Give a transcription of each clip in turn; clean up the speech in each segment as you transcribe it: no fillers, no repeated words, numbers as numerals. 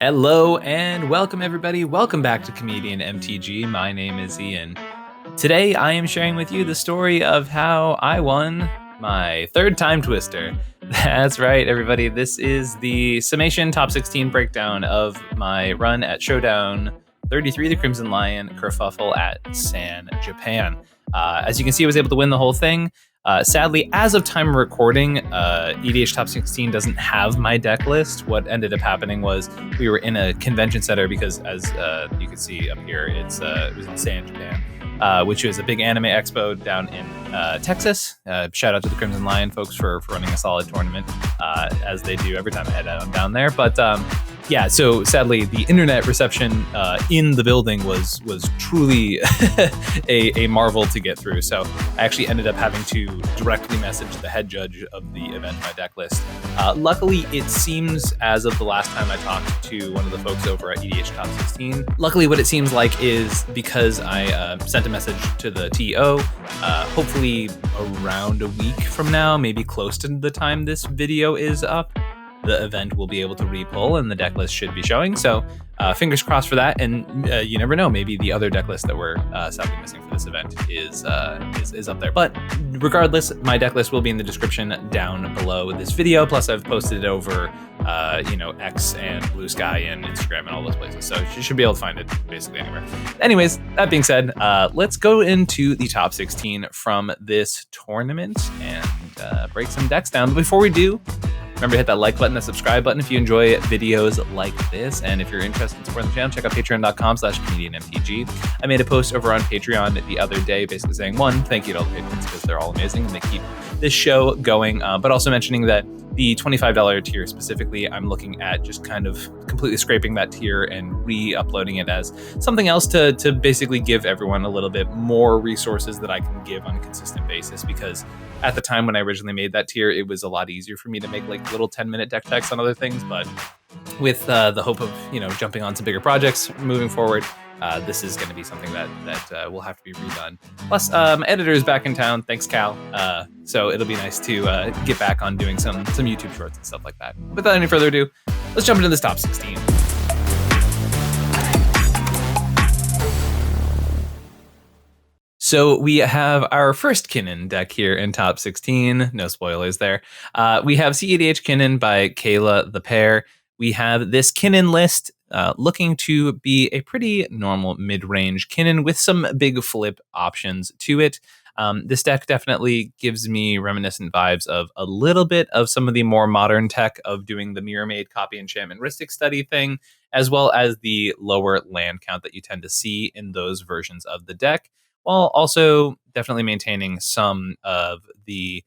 Hello and welcome everybody. Welcome back to Comedian MTG. My name is Ian. Today I am sharing with you the story of how I won my third time twister. That's right, everybody. This is the summation top 16 breakdown of my run at Showdown 33, the Crimson Lion kerfuffle at San Japan. As you can see, I was able to win the whole thing. Sadly, as of time of recording, EDH Top 16 doesn't have my deck list. What ended up happening was we were in a convention center because, as you can see up here, it was in San Japan, which is a big anime expo down in Texas. Shout out to the Crimson Lion folks for running a solid tournament, as they do every time I head out down there. But yeah, so sadly, the internet reception in the building was truly a marvel to get through. So I actually ended up having to directly message the head judge of the event, my deck list. Luckily, it seems, as of the last time I talked to one of the folks over at EDH Top 16, luckily what it seems like is because I sent a message to the TO, hopefully around a week from now, maybe close to the time this video is up, the event will be able to repull and the deck list should be showing. So fingers crossed for that. And you never know, maybe the other deck list that we're sadly missing for this event is up there. But regardless, my deck list will be in the description down below this video. Plus I've posted it over X and Blue Sky and Instagram and all those places. So you should be able to find it basically anywhere. Anyways, that being said, let's go into the top 16 from this tournament and break some decks down. But before we do, remember to hit that like button, that subscribe button if you enjoy videos like this. And if you're interested in supporting the channel, check out patreon.com/comedianmtg. I made a post over on Patreon the other day basically saying, one, thank you to all the patrons because they're all amazing and they keep this show going, but also mentioning that the $25 tier specifically, I'm looking at just kind of completely scraping that tier and re-uploading it as something else to basically give everyone a little bit more resources that I can give on a consistent basis. Because at the time when I originally made that tier, it was a lot easier for me to make like little 10-minute deck checks on other things. But with the hope of jumping on to bigger projects moving forward, this is going to be something that will have to be redone. Plus, my editor is back in town. Thanks, Cal. So it'll be nice to get back on doing some YouTube shorts and stuff like that. Without any further ado, let's jump into this top 16. So we have our first Kinnan deck here in top 16. No spoilers there. We have CEDH Kinnan by Kayla the Pair. We have this Kinnan list looking to be a pretty normal mid-range Kinnan with some big flip options to it. This deck definitely gives me reminiscent vibes of a little bit of some of the more modern tech of doing the mirror-made copy enchantment Rhystic study thing, as well as the lower land count that you tend to see in those versions of the deck, while also definitely maintaining some of the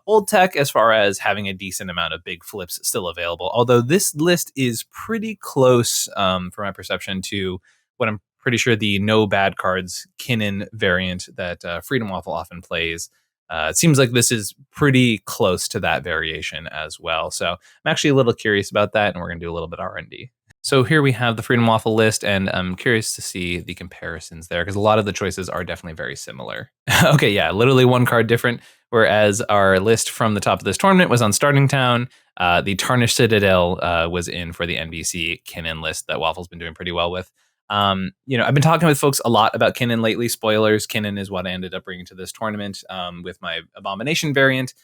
old tech as far as having a decent amount of big flips still available. Although this list is pretty close, from my perception, to what I'm pretty sure the no bad cards Kinnan variant that Freedom Waffle often plays. It seems like this is pretty close to that variation as well. So I'm actually a little curious about that, and we're going to do a little bit of R&D. So here we have the Freedom Waffle list, and I'm curious to see the comparisons there, because a lot of the choices are definitely very similar. Okay, yeah, literally one card different, whereas our list from the top of this tournament was on Starting Town. The Tarnished Citadel was in for the NBC Kinnan list that Waffle's been doing pretty well with. I've been talking with folks a lot about Kinnan lately. Spoilers, Kinnan is what I ended up bringing to this tournament with my Abomination variant,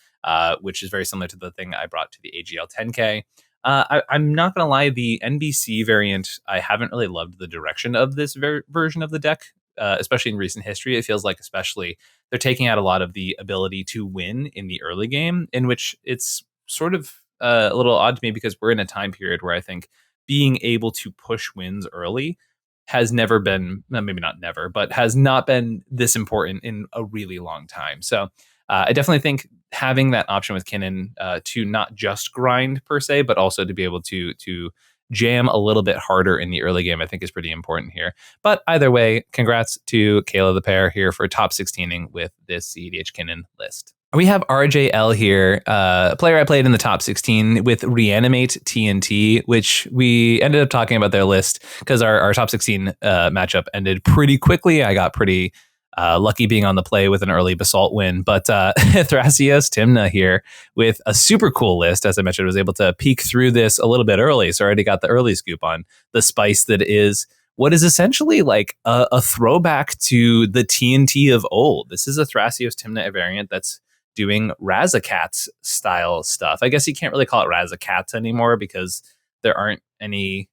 which is very similar to the thing I brought to the AGL 10K. I'm not going to lie, the NBC variant, I haven't really loved the direction of this version of the deck, especially in recent history. It feels like especially they're taking out a lot of the ability to win in the early game, in which it's sort of a little odd to me because we're in a time period where I think being able to push wins early has never been, maybe not never, but has not been this important in a really long time. So I definitely think having that option with Kinnan to not just grind per se, but also to be able to jam a little bit harder in the early game, I think is pretty important here. But either way, congrats to Kayla the Pair here for top 16ing with this CEDH Kinnan list. We have RJL here, a player I played in the top 16 with Reanimate TNT, which we ended up talking about their list because our top 16 matchup ended pretty quickly. I got pretty Lucky being on the play with an early Basalt win, but Thrasios Timna here with a super cool list. As I mentioned, was able to peek through this a little bit early, so I already got the early scoop on the spice that is what is essentially like a throwback to the TNT of old. This is a Thrasios Timna variant that's doing Razakats style stuff. I guess you can't really call it Razakats anymore because there aren't any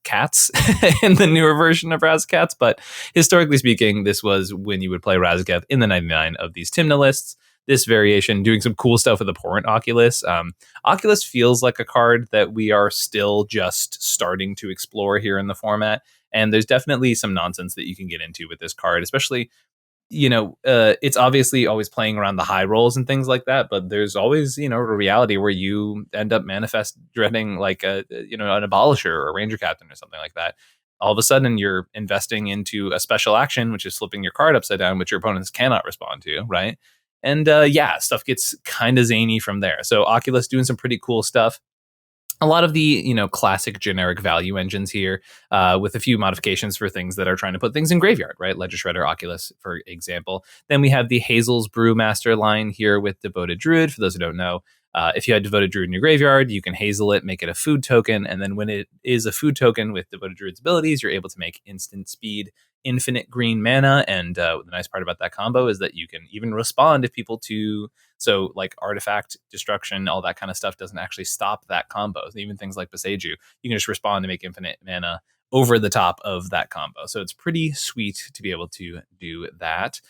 cats in the newer version of Razakats, but historically speaking, this was when you would play Razakath in the 99 of these Timna lists. This variation doing some cool stuff with Abhorrent Oculus. Oculus feels like a card that we are still just starting to explore here in the format. And there's definitely some nonsense that you can get into with this card, especially, it's obviously always playing around the high rolls and things like that, but there's always, a reality where you end up manifest dreading like an Abolisher or a Ranger Captain or something like that. All of a sudden you're investing into a special action, which is flipping your card upside down, which your opponents cannot respond to, right? And stuff gets kind of zany from there. So Oculus doing some pretty cool stuff. A lot of the classic generic value engines here, with a few modifications for things that are trying to put things in graveyard, right? Ledger Shredder, Oculus, for example. Then we have the Hazel's Brewmaster line here with Devoted Druid. For those who don't know, if you had Devoted Druid in your graveyard, you can Hazel it, make it a food token, and then when it is a food token with Devoted Druid's abilities, you're able to make instant speed, infinite green mana, and the nice part about that combo is that you can even respond if people so like artifact destruction, all that kind of stuff doesn't actually stop that combo. Even things like Beseju, you can just respond to make infinite mana over the top of that combo. So it's pretty sweet to be able to do that.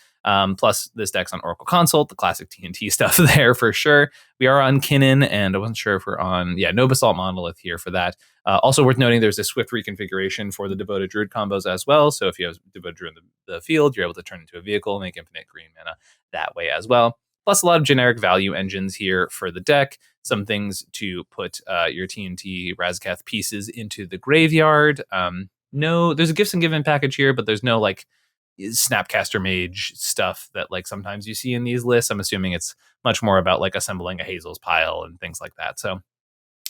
Plus this deck's on Oracle Consult, the classic TNT stuff there for sure. We are on Kinnan, and I wasn't sure if we're on, no Basalt Monolith here for that. Also worth noting, there's a swift reconfiguration for the Devoted Druid combos as well. So if you have Devoted Druid in the field, you're able to turn into a vehicle, make infinite green mana that way as well. Plus a lot of generic value engines here for the deck. Some things to put your TNT Razakath pieces into the graveyard. No, there's a Gifts and Given package here, but there's no like Snapcaster Mage stuff that like sometimes you see in these lists. I'm assuming it's much more about like assembling a Hazel's pile and things like that. So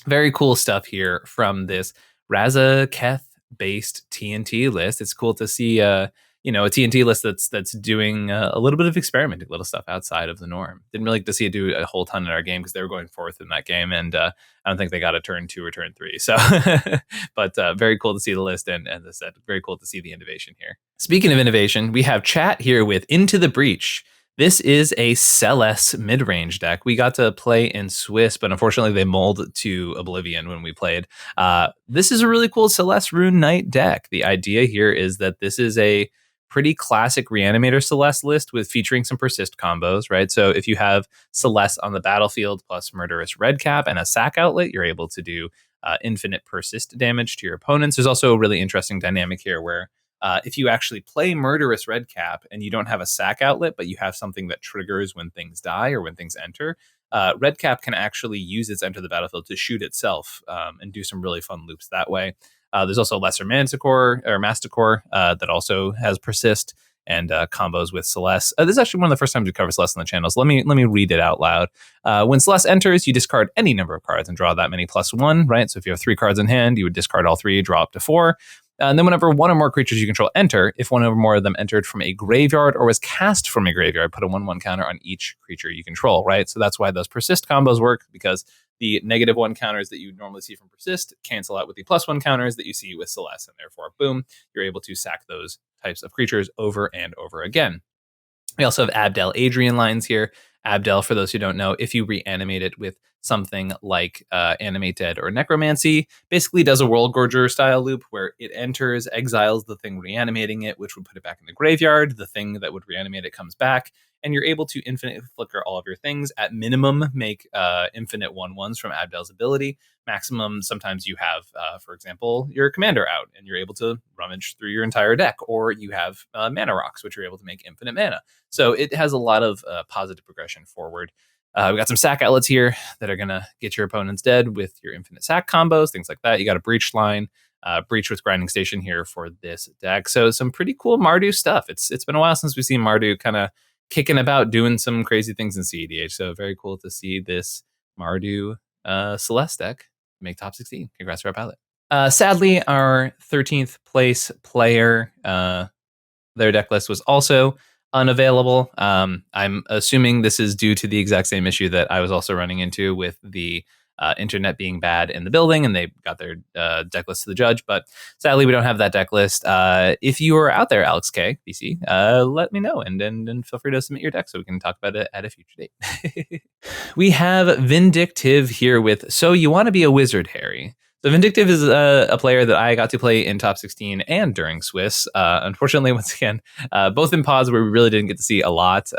very cool stuff here from this Razakath based TNT list. It's cool to see a TNT list that's doing a little bit of experimenting, little stuff outside of the norm. Didn't really get to see it do a whole ton in our game because they were going fourth in that game, and I don't think they got a turn 2 or turn 3. So, but very cool to see the list, and as I said, very cool to see the innovation here. Speaking of innovation, we have chat here with Into the Breach. This is a Celeste mid-range deck. We got to play in Swiss, but unfortunately they mulled to Oblivion when we played. This is a really cool Celeste Rune Knight deck. The idea here is that this is a pretty classic Reanimator Celeste list with featuring some persist combos, right? So if you have Celeste on the battlefield plus Murderous Redcap and a sack outlet, you're able to do infinite persist damage to your opponents. There's also a really interesting dynamic here where if you actually play Murderous Redcap and you don't have a sack outlet, but you have something that triggers when things die or when things enter, Redcap can actually use its enter the battlefield to shoot itself and do some really fun loops that way. There's also Lesser Manticore or Masticore that also has persist and combos with Celeste. This is actually one of the first times we cover Celeste on the channel, so let me read it out loud. When Celeste enters, you discard any number of cards and draw that many +1, right? So if you have 3 cards in hand, you would discard all 3, draw up to 4. And then whenever one or more creatures you control enter, if one or more of them entered from a graveyard or was cast from a graveyard, put a 1/1 counter on each creature you control, right? So that's why those persist combos work, because the -1 counters that you normally see from persist cancel out with the +1 counters that you see with Celeste, and therefore, boom, you're able to sack those types of creatures over and over again. We also have Abdel Adrian lines here. Abdel, for those who don't know, if you reanimate it with something like Animate Dead or Necromancy, basically does a World Gorger style loop where it enters, exiles the thing reanimating it, which would put it back in the graveyard. The thing that would reanimate it comes back, and you're able to infinite flicker all of your things. At minimum, make infinite 1/1s from Abdel's ability. Maximum, sometimes you have, for example, your commander out, and you're able to rummage through your entire deck, or you have mana rocks, which you're able to make infinite mana. So it has a lot of positive progression forward. We got some sack outlets here that are going to get your opponents dead with your infinite sack combos, things like that. You got a breach line, breach with grinding station here for this deck. So some pretty cool Mardu stuff. It's been a while since we've seen Mardu kind of kicking about doing some crazy things in CEDH. So very cool to see this Mardu Celeste deck make top 16. Congrats to our pilot. Sadly, our 13th place player, their deck list was also unavailable. I'm assuming this is due to the exact same issue that I was also running into with the internet being bad in the building, and they got their deck list to the judge. But sadly, we don't have that deck list. If you are out there, Alex K, BC, let me know and feel free to submit your deck so we can talk about it at a future date. We have Vindictive here with So You Want to Be a Wizard, Harry. So Vindictive is a player that I got to play in top 16 and during Swiss. Unfortunately, once again, both in pods where we really didn't get to see a lot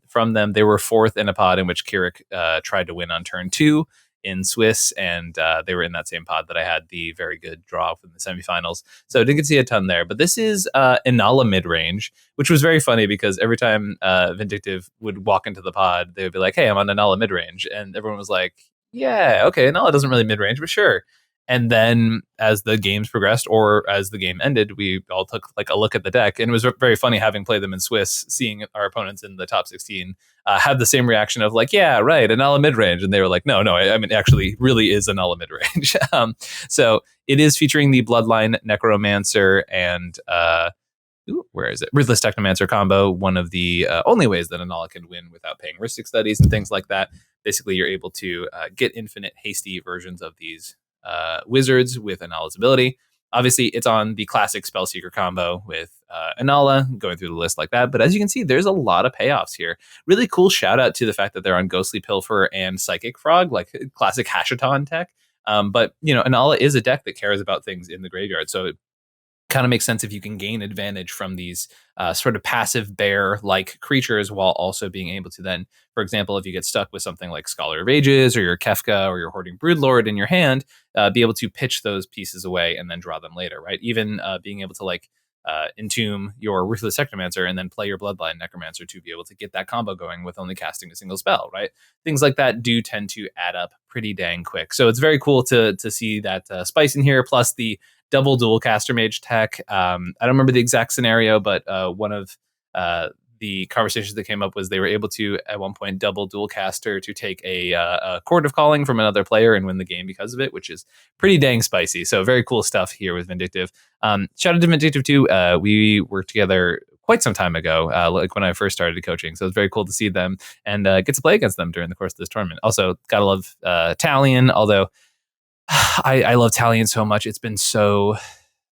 from them. They were fourth in a pod in which Kirik tried to win on turn 2 in Swiss, and they were in that same pod that I had the very good draw from the semifinals. So I didn't get to see a ton there. But this is Inalla mid-range, which was very funny because every time Vindictive would walk into the pod, they would be like, hey, I'm on Inalla mid-range. And everyone was like, yeah, okay, Inalla doesn't really mid-range, but sure. And then as the games progressed or as the game ended, we all took like a look at the deck. And it was very funny having played them in Swiss, seeing our opponents in the top 16 have the same reaction of like, yeah, right, Inalla mid-range. And they were like, no, I mean, actually really is Inalla mid-range. So it is featuring the Bloodline Necromancer and where is it? Ruthless Technomancer combo, one of the only ways that Inalla can win without paying Ristic Studies and things like that. Basically, you're able to get infinite hasty versions of these wizards with Inalla's ability. Obviously, it's on the classic Spellseeker combo with Inalla, going through the list like that. But as you can see, there's a lot of payoffs here. Really cool shout out to the fact that they're on Ghostly Pilfer and Psychic Frog, like classic Hashaton tech. But, Inalla is a deck that cares about things in the graveyard. So it kind of makes sense if you can gain advantage from these sort of passive bear-like creatures while also being able to then, for example, if you get stuck with something like Scholar of Ages or your Kefka or your Hoarding Broodlord in your hand, be able to pitch those pieces away and then draw them later, right? Even being able to entomb your Ruthless Necromancer and then play your Bloodline Necromancer to be able to get that combo going with only casting a single spell, right? Things like that do tend to add up pretty dang quick. So it's very cool to see that spice in here, plus the double dual caster mage tech. I don't remember the exact scenario, but one of the conversations that came up was they were able to at one point double dual caster to take a Court of Calling from another player and win the game because of it, which is pretty dang spicy. So very cool stuff here with Vindictive. Shout out to Vindictive too. We worked together quite some time ago, like when I first started coaching. So it's very cool to see them and get to play against them during the course of this tournament. Also, gotta love Talion, although I love Talion so much. It's been so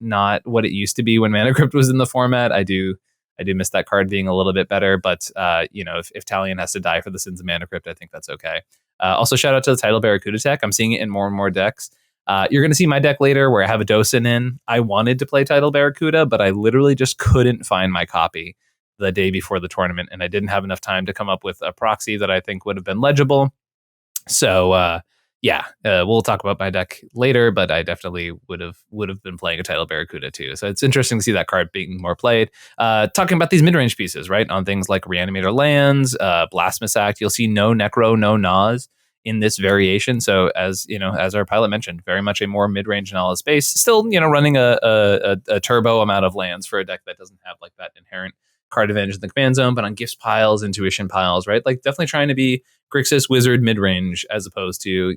not what it used to be when Mana Crypt was in the format. I do miss that card being a little bit better, but if Talion has to die for the sins of Mana Crypt, I think that's okay. Also, shout out to the Tidal Barracuda deck. I'm seeing it in more and more decks. You're going to see my deck later where I have a Dosin in. I wanted to play Tidal Barracuda, but I literally just couldn't find my copy the day before the tournament, and I didn't have enough time to come up with a proxy that I think would have been legible. So, we'll talk about my deck later, but I definitely would have been playing a Tidal Barracuda too. So it's interesting to see that card being more played. Talking about these mid-range pieces, right? On things like Reanimator Lands, Blasphemous Act, you'll see no Necro, no Nas in this variation. So as our pilot mentioned, very much a more mid-range Inalla space. Still, running a turbo amount of lands for a deck that doesn't have like that inherent card advantage in the command zone, but on gifts piles, intuition piles, right? Like definitely trying to be Grixis Wizard mid-range as opposed to,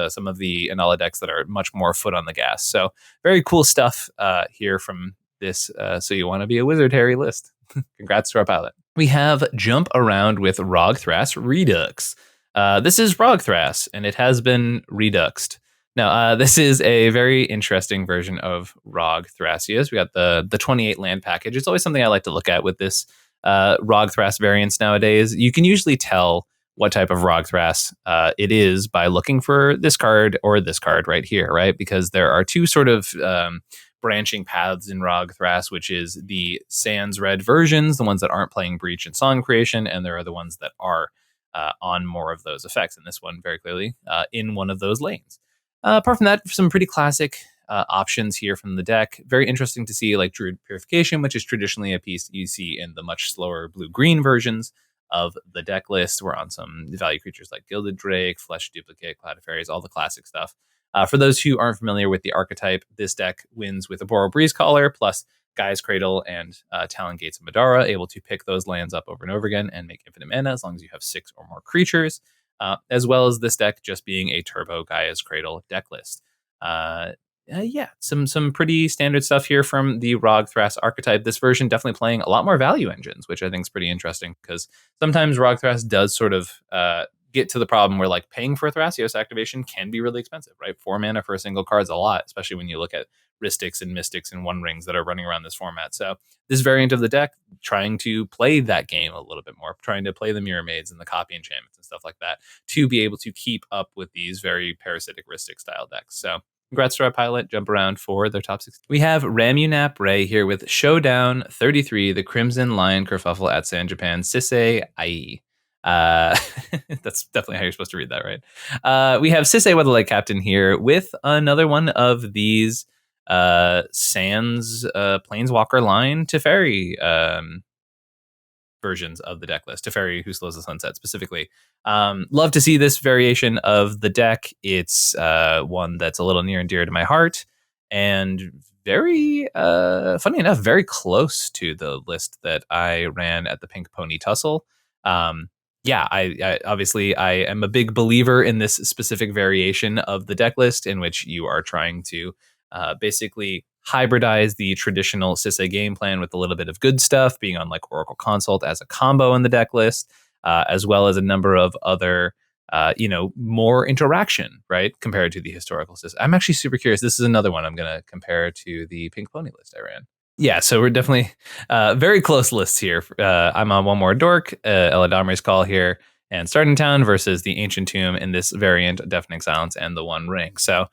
some of the Inalla decks that are much more foot on the gas. So very cool stuff here from this So You Want to Be a Wizard, Harry list. Congrats to our pilot. We have Jump Around with Ragthras Redux. This is Ragthras, and it has been reduxed. Now, this is a very interesting version of Ragthrasios. We got the 28 land package. It's always something I like to look at with this Ragthras variants nowadays. You can usually tell what type of Ragthras it is by looking for this card or this card right here, right? Because there are two sort of branching paths in Ragthras, which is the Sans Red versions, the ones that aren't playing Breach and Song Creation, and there are the ones that are on more of those effects. And this one very clearly in one of those lanes. Apart from that, some pretty classic options here from the deck. Very interesting to see like Druid Purification, which is traditionally a piece you see in the much slower blue-green versions of the deck list. We're on some value creatures like Gilded Drake, Flesh Duplicate, Cloud of Fairies, all the classic stuff. For those who aren't familiar with the archetype, this deck wins with a Boral Breeze Caller plus Gaia's Cradle and Talon Gates of Madara, able to pick those lands up over and over again and make infinite mana as long as you have 6 or more creatures. As well as this deck just being a turbo Gaia's Cradle deck list. Yeah, some pretty standard stuff here from the Ragthras archetype. This version definitely playing a lot more value engines, which I think is pretty interesting because sometimes Ragthras does sort of get to the problem where like paying for a Thrasios activation can be really expensive, right? 4 mana for a single card is a lot, especially when you look at Ristics and Mystics and One Rings that are running around this format. So this variant of the deck trying to play that game a little bit more, trying to play the Mirror Maids and the copy enchantments and stuff like that to be able to keep up with these very parasitic Ristic style decks. So congrats to our pilot, jump around for their top 16. We have Ramunap Ray here with Showdown 33, the Crimson Lion Kerfuffle at San Japan, Sisay IE. That's definitely how you're supposed to read that, right? We have Sisay Weatherlight Captain here with another one of these Sans Planeswalker line Teferi versions of the deck list. Teferi, Who Slows the Sunset specifically. Love to see this variation of the deck. It's one that's a little near and dear to my heart, and very funny enough, very close to the list that I ran at the Pink Pony Tussle. I obviously I am a big believer in this specific variation of the deck list in which you are trying to basically hybridize the traditional Sisay game plan with a little bit of good stuff, being on like Oracle Consult as a combo in the deck list, as well as a number of other, more interaction, right, compared to the historical Sisay. I'm actually super curious. This is another one I'm going to compare to the Pink Pony list I ran. Yeah, so we're definitely very close lists here. I'm on One More Dork, Eladamri's Call here, and Starting Town versus the Ancient Tomb in this variant, Deafening Silence, and the One Ring. So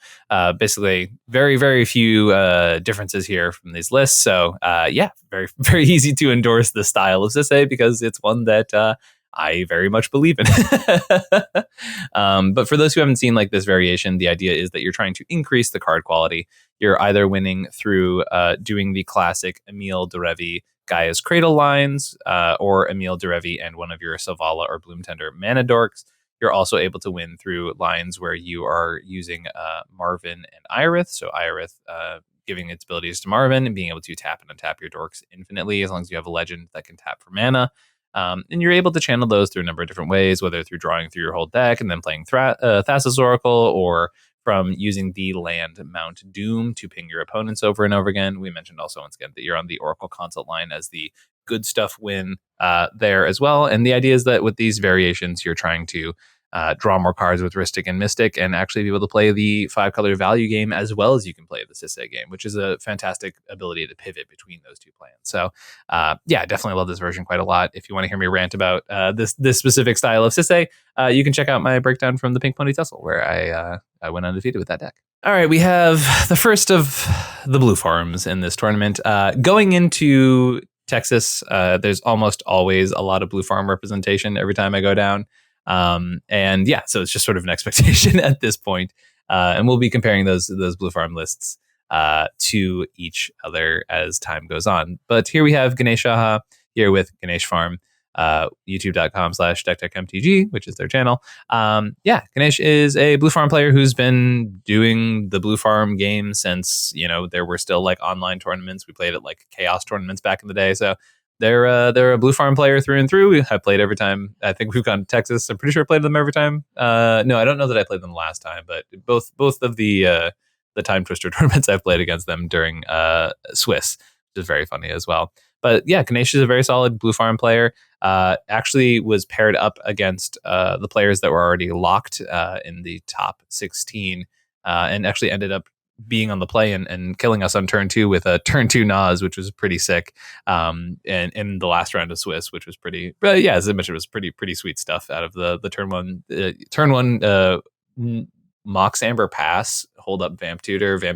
basically, very, very few differences here from these lists. So very, very easy to endorse the style of Sisay because it's one that I very much believe in. But for those who haven't seen like this variation, the idea is that you're trying to increase the card quality. You're either winning through doing the classic Emil Derevi Gaia's Cradle lines, or Emil Derevi and one of your Savala or Bloomtender mana dorks. You're also able to win through lines where you are using Marvin and Irith. So Irith giving its abilities to Marvin and being able to tap and untap your dorks infinitely as long as you have a legend that can tap for mana. And you're able to channel those through a number of different ways, whether through drawing through your whole deck and then playing Thassa's Oracle, or from using the land Mount Doom to ping your opponents over and over again. We mentioned also once again that you're on the Oracle Consult line as the good stuff win there as well. And the idea is that with these variations, you're trying to draw more cards with Ristic and Mystic and actually be able to play the 5-color value game as well as you can play the Sisay game, which is a fantastic ability to pivot between those two plans. So I definitely love this version quite a lot. If you want to hear me rant about this specific style of Sisay, you can check out my breakdown from the Pink Pony Tussle where I went undefeated with that deck. All right, we have the first of the blue farms in this tournament. Going into Texas, there's almost always a lot of blue farm representation every time I go down. So it's just sort of an expectation at this point. And we'll be comparing those blue farm lists to each other as time goes on. But here we have Ganesh Shaha here with Ganesh Farm, youtube.com/DeckTechMTG, which is their channel. Ganesh is a blue farm player who's been doing the blue farm game since, there were still like online tournaments. We played at like chaos tournaments back in the day. So they're a blue farm player through and through. I've played every time. I think we've gone to Texas. I'm pretty sure I played them every time. No, I don't know that I played them last time, but both of the Time Twister tournaments I've played against them during Swiss, which is very funny as well. But yeah, Ganesh is a very solid blue farm player. Actually was paired up against the players that were already locked in the top 16, and actually ended up being on the play and killing us on turn 2 with a turn 2 Nas, which was pretty sick. And in the last round of Swiss, which was pretty, as I mentioned, it was pretty sweet stuff out of the turn one Mox Amber Pass, hold up Vamp Tutor for, I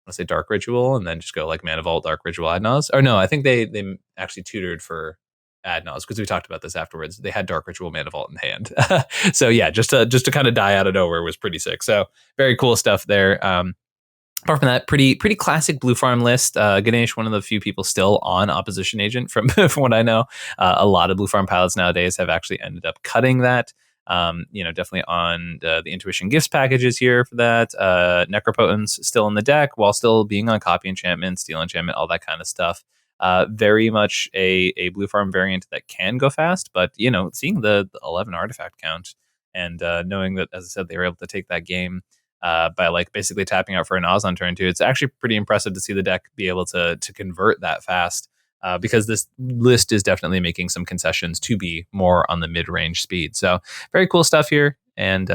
want to say Dark Ritual, and then just go like Mana Vault, Dark Ritual, Adnos. Or no, I think they actually tutored for Adnos because we talked about this afterwards. They had Dark Ritual, Mana Vault in hand. So yeah, just to kind of die out of nowhere was pretty sick. So very cool stuff there. Apart from that, pretty classic blue farm list. Ganesh, one of the few people still on Opposition Agent from what I know. A lot of blue farm pilots nowadays have actually ended up cutting that. Definitely on the Intuition Gifts packages here for that. Necropotence still in the deck while still being on Copy Enchantment, Steel Enchantment, all that kind of stuff. Very much a blue farm variant that can go fast, but seeing the 11 artifact count and knowing that, as I said, they were able to take that game by like basically tapping out for an Oz on turn 2. It's actually pretty impressive to see the deck be able to convert that fast, because this list is definitely making some concessions to be more on the mid-range speed. So very cool stuff here, and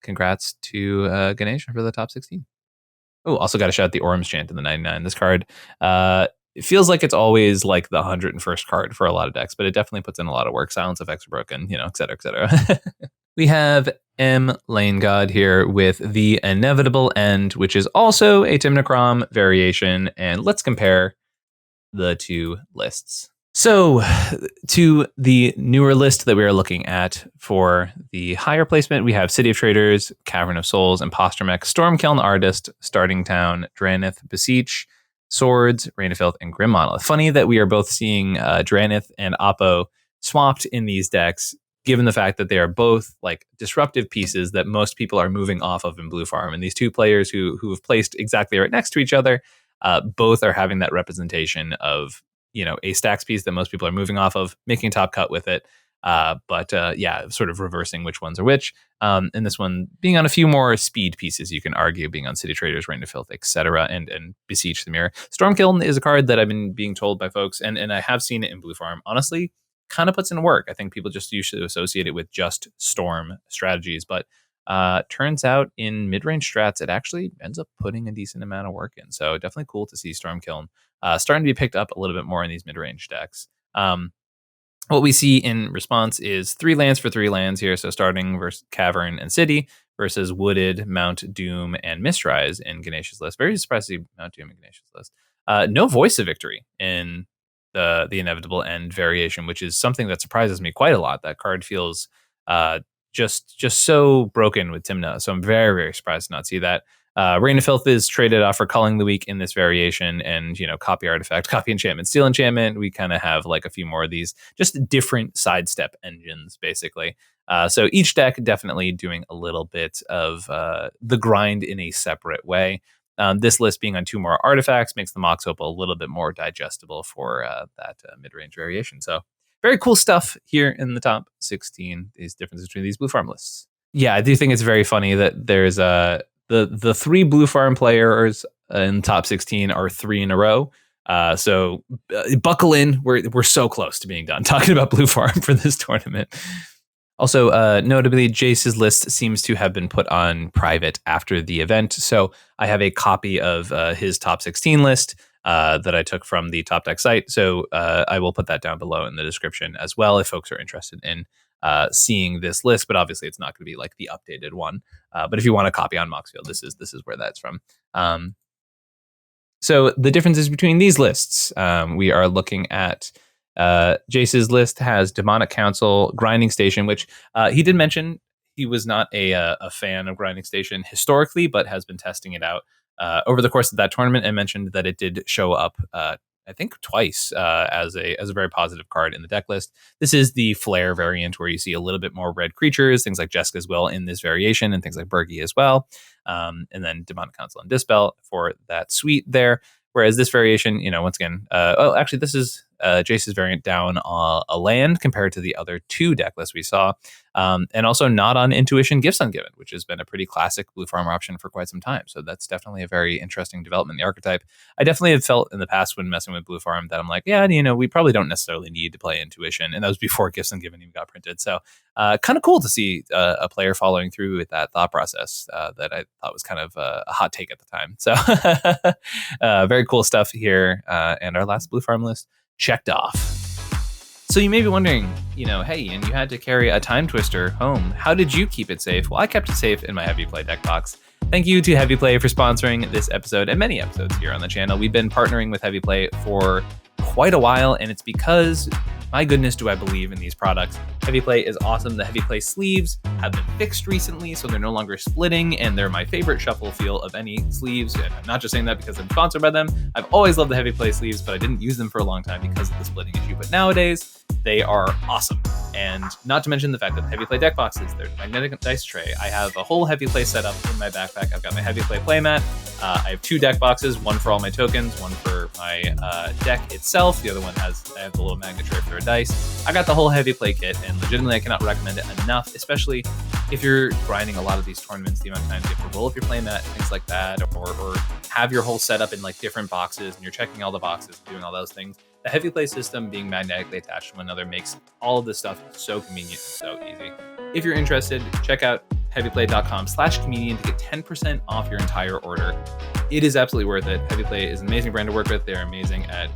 congrats to Ganesh for the top 16. Oh, also got to shout out the Orm's Chant in the 99. This card, it feels like it's always like the 101st card for a lot of decks, but it definitely puts in a lot of work. Silence Effects are broken, et cetera, et cetera. We have M. Lane God here with the Inevitable End, which is also a Timna variation, and let's compare the two lists. So, to the newer list that we are looking at for the higher placement, we have City of Traders, Cavern of Souls, Impostor Mech, Stormkiln Artist, Starting Town, Dranith, Beseech, Swords, Rain of Filth, and Grim Monolith. Funny that we are both seeing Dranith and Oppo swapped in these decks, given the fact that they are both like disruptive pieces that most people are moving off of in Blue Farm. And these two players who have placed exactly right next to each other, both are having that representation of a stacks piece that most people are moving off of, making top cut with it. But sort of reversing which ones are which. And this one being on a few more speed pieces, you can argue, being on City Traders, Rain of Filth, etc., and Beseech the Mirror. Stormkiln is a card that I've been being told by folks, and I have seen it in Blue Farm. Honestly, kind of puts in work. I think people just usually associate it with just Storm strategies, but turns out in mid-range strats, it actually ends up putting a decent amount of work in. So definitely cool to see Stormkiln starting to be picked up a little bit more in these mid-range decks. What we see in response is 3 lands for 3 lands here. So starting versus Cavern and City versus Wooded, Mount Doom, and Mistrise in Ganesh's list. Very surprised to see Mount Doom in Ganesh's list. No Voice of Victory in the Inevitable End variation, which is something that surprises me quite a lot. That card feels just so broken with Timna. So I'm very, very surprised to not see that. Rain of Filth is traded off for Culling the Weak in this variation, and copy artifact, copy enchantment, steal enchantment. We kind of have like a few more of these, just different sidestep engines, basically. So each deck definitely doing a little bit of the grind in a separate way. This list being on 2 more artifacts makes the Mox Opal a little bit more digestible for that mid-range variation. So very cool stuff here in the top 16, these differences between these Blue Farm lists. Yeah, I do think it's very funny that there's the 3 Blue Farm players in top 16 are 3 in a row. So buckle in. We're so close to being done talking about Blue Farm for this tournament. Also, notably, Jace's list seems to have been put on private after the event. So I have a copy of his top 16 list that I took from the Top Deck site. So I will put that down below in the description as well if folks are interested in seeing this list. But obviously, it's not going to be like the updated one. But if you want a copy on Moxfield, this is where that's from. So the differences between these lists, we are looking at Jace's list has Demonic Council, Grinding Station, which he did mention he was not a fan of Grinding Station historically, but has been testing it out over the course of that tournament, and mentioned that it did show up, I think twice, as a very positive card in the deck list. This is the Flare variant, where you see a little bit more red creatures, things like Jessica's Will in this variation, and things like Bergie as well. And then Demonic Council and Dispel for that suite there. Whereas this variation, once again, actually, this is Jace's variant down a land compared to the other 2 deck lists we saw. And also not on Intuition Gifts Ungiven, which has been a pretty classic Blue Farm option for quite some time. So that's definitely a very interesting development in the archetype. I definitely have felt in the past when messing with Blue Farm that I'm like, yeah, we probably don't necessarily need to play Intuition. And that was before Gifts Ungiven even got printed. So kind of cool to see a player following through with that thought process that I thought was kind of a hot take at the time. So very cool stuff here. And our last Blue Farm list checked off. So you may be wondering, hey, and you had to carry a Time Twister home. How did you keep it safe? Well, I kept it safe in my Heavy Play deck box. Thank you to Heavy Play for sponsoring this episode and many episodes here on the channel. We've been partnering with Heavy Play for quite a while, and it's because, my goodness, do I believe in these products. Heavy Play is awesome. The Heavy Play sleeves have been fixed recently, so they're no longer splitting, and they're my favorite shuffle feel of any sleeves. And I'm not just saying that because I'm sponsored by them. I've always loved the Heavy Play sleeves, but I didn't use them for a long time because of the splitting issue. But nowadays, they are awesome. And not to mention the fact that the Heavy Play deck boxes, they're magnetic dice tray. I have a whole Heavy Play setup in my backpack. I've got my Heavy Play playmat. I have 2 deck boxes, one for all my tokens, one for my deck itself. The other one I have the little magnet tray for a dice. I got the whole Heavy Play kit, and legitimately I cannot recommend it enough, especially if you're grinding a lot of these tournaments, the amount of times you have to roll if you're playing that, things like that, or have your whole setup in like different boxes and you're checking all the boxes, doing all those things. The heavy play system being magnetically attached to one another makes all of this stuff so convenient, so easy. If you're interested, check out heavyplay.com/comedian to get 10% off your entire order. It is absolutely worth it. Heavyplay is an amazing brand to work with. They're amazing at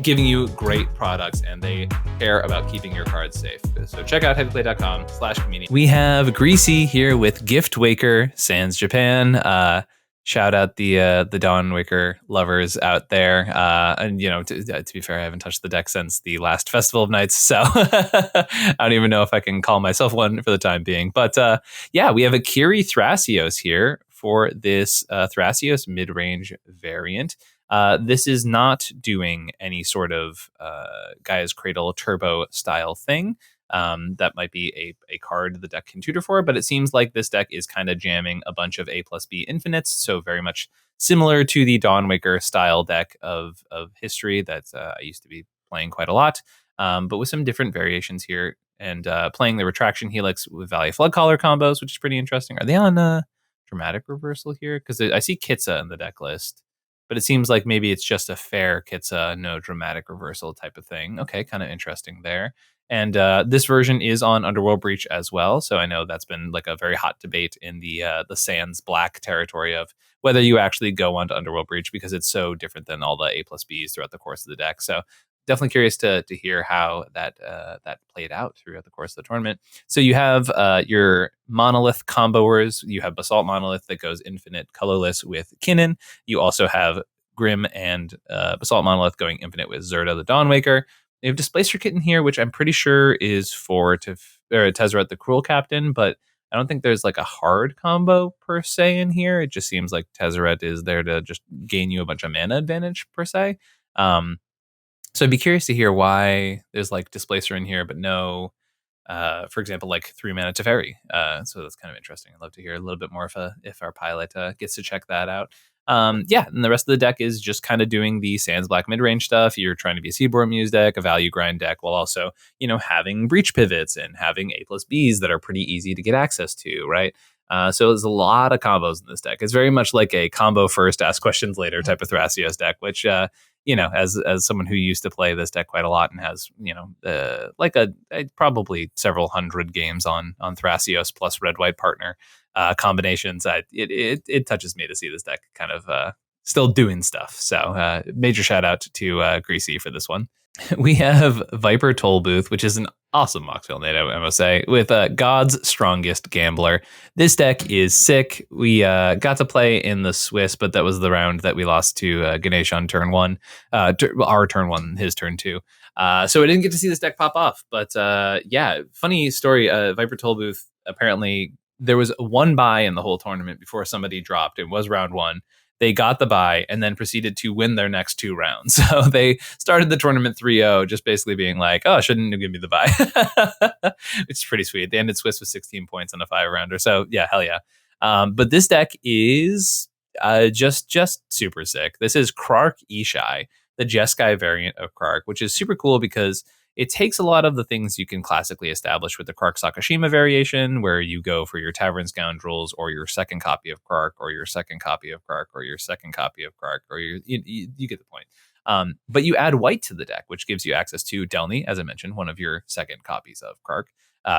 giving you great products, and they care about keeping your cards safe. So check out heavyplay.com/comedian. We have Greasy here with Gift Waker Sans Japan. Shout out the Dawn Waker lovers out there. And to be fair, I haven't touched the deck since the last Festival of Nights, so I don't even know if I can call myself one for the time being. But yeah, we have a Kiri Thrasios here for this Thrasios mid-range variant. This is not doing any sort of Gaia's Cradle turbo style thing. That might be a card the deck can tutor for, but it seems like this deck is kind of jamming a bunch of A+B infinites, so very much similar to the Dawnwaker style deck of history that I used to be playing quite a lot, but with some different variations here, and playing the Retraction Helix with Valley Floodcaller combos, which is pretty interesting. Are they on Dramatic Reversal here? Because I see Kitsa in the deck list, but it seems like maybe it's just a fair Kitsa, no Dramatic Reversal type of thing. Okay, kind of interesting there. And this version is on Underworld Breach as well, so I know that's been like a very hot debate in the Sans Black territory of whether you actually go onto Underworld Breach, because it's so different than all the A+Bs throughout the course of the deck. So definitely curious to hear how that played out throughout the course of the tournament. So you have your Monolith comboers. You have Basalt Monolith that goes infinite colorless with Kinnan. You also have Grim and Basalt Monolith going infinite with Zerda the Dawnwaker. They have Displacer Kitten here, which I'm pretty sure is for Tezzeret the Cruel Captain, but I don't think there's like a hard combo per se in here. It just seems like Tezzeret is there to just gain you a bunch of mana advantage per se. So I'd be curious to hear why there's like Displacer in here, but no, for example, like 3 mana Teferi. So that's kind of interesting. I'd love to hear a little bit more if our pilot gets to check that out. Yeah, and the rest of the deck is just kind of doing the Sans Black mid-range stuff. You're trying to be a Seaboard Muse deck, a value grind deck, while also, having breach pivots and having A+Bs that are pretty easy to get access to, right? So there's a lot of combos in this deck. It's very much like a combo first, ask questions later type of Thrasios deck, which, as someone who used to play this deck quite a lot and has, like a probably several hundred games on Thrasios plus red-white partner combinations, it touches me to see this deck kind of still doing stuff. So major shout out to Greasy for this one. We have Viper Toll Booth, which is an awesome Moxville native, I must say, with God's Strongest Gambler. This deck is sick. We got to play in the Swiss, but that was the round that we lost to Ganesh on turn 1. Our turn 1, his turn 2. So I didn't get to see this deck pop off. But yeah, funny story. Viper Toll Booth, apparently there was one buy in the whole tournament before somebody dropped. It was round 1. They got the bye and then proceeded to win their next 2 rounds. So they started the tournament 3-0, just basically being like, oh, shouldn't you give me the bye? Which is pretty sweet. They ended Swiss with 16 points on a 5-rounder. So yeah, hell yeah. But this deck is just super sick. This is Krark Ishai, the Jeskai variant of Krark, which is super cool because it takes a lot of the things you can classically establish with the Krark Sakashima variation, where you go for your Tavern Scoundrels or your second copy of Krark or your second copy of Krark or your second copy of Krark, or you get the point. But you add white to the deck, which gives you access to Delny, as I mentioned, one of your second copies of Krark.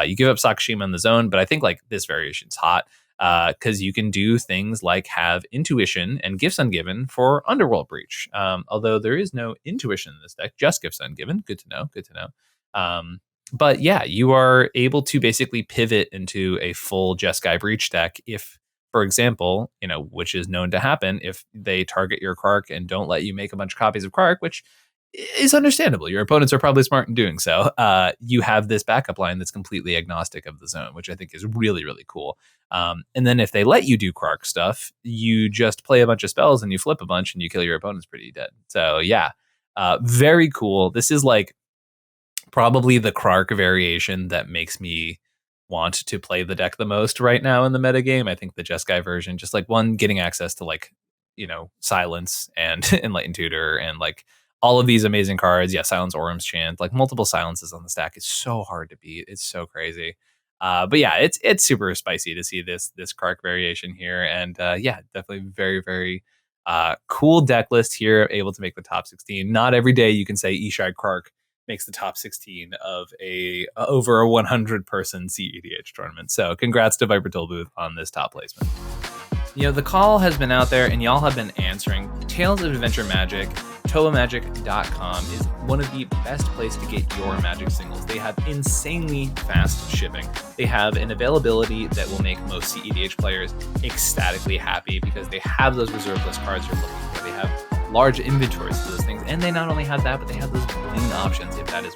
You give up Sakashima in the zone, but I think like this variation's hot because you can do things like have Intuition and Gifts Ungiven for Underworld Breach. Although there is no Intuition in this deck, just Gifts Ungiven. Good to know. But yeah, you are able to basically pivot into a full Jeskai Breach deck if, for example, which is known to happen if they target your Krark and don't let you make a bunch of copies of Krark, which is understandable. Your opponents are probably smart in doing so. You have this backup line that's completely agnostic of the zone, which I think is really, really cool. And then if they let you do Krark stuff, you just play a bunch of spells and you flip a bunch and you kill your opponents pretty dead. So yeah, very cool. This is like probably the Krark variation that makes me want to play the deck the most right now in the metagame. I think the Jeskai version, just like one, getting access to like, Silence and Enlightened Tutor and like all of these amazing cards. Yeah, Silence Orum's Chant, like multiple silences on the stack is so hard to beat. It's so crazy. But yeah, it's super spicy to see this Kark variation here, and yeah, definitely very very cool deck list here, able to make the top 16. Not every day you can say Ishai Kark makes the top 16 of a over a 100 person CEDH tournament. So congrats to Viper Tollbooth on this top placement. You know, the call has been out there and y'all have been answering. Tales of Adventure Magic, ToaMagic.com is one of the best places to get your Magic singles. They have insanely fast shipping. They have an availability that will make most CEDH players ecstatically happy because they have those reserve list cards you're looking for. They have large inventories for those things. And they not only have that, but they have those bling options if that is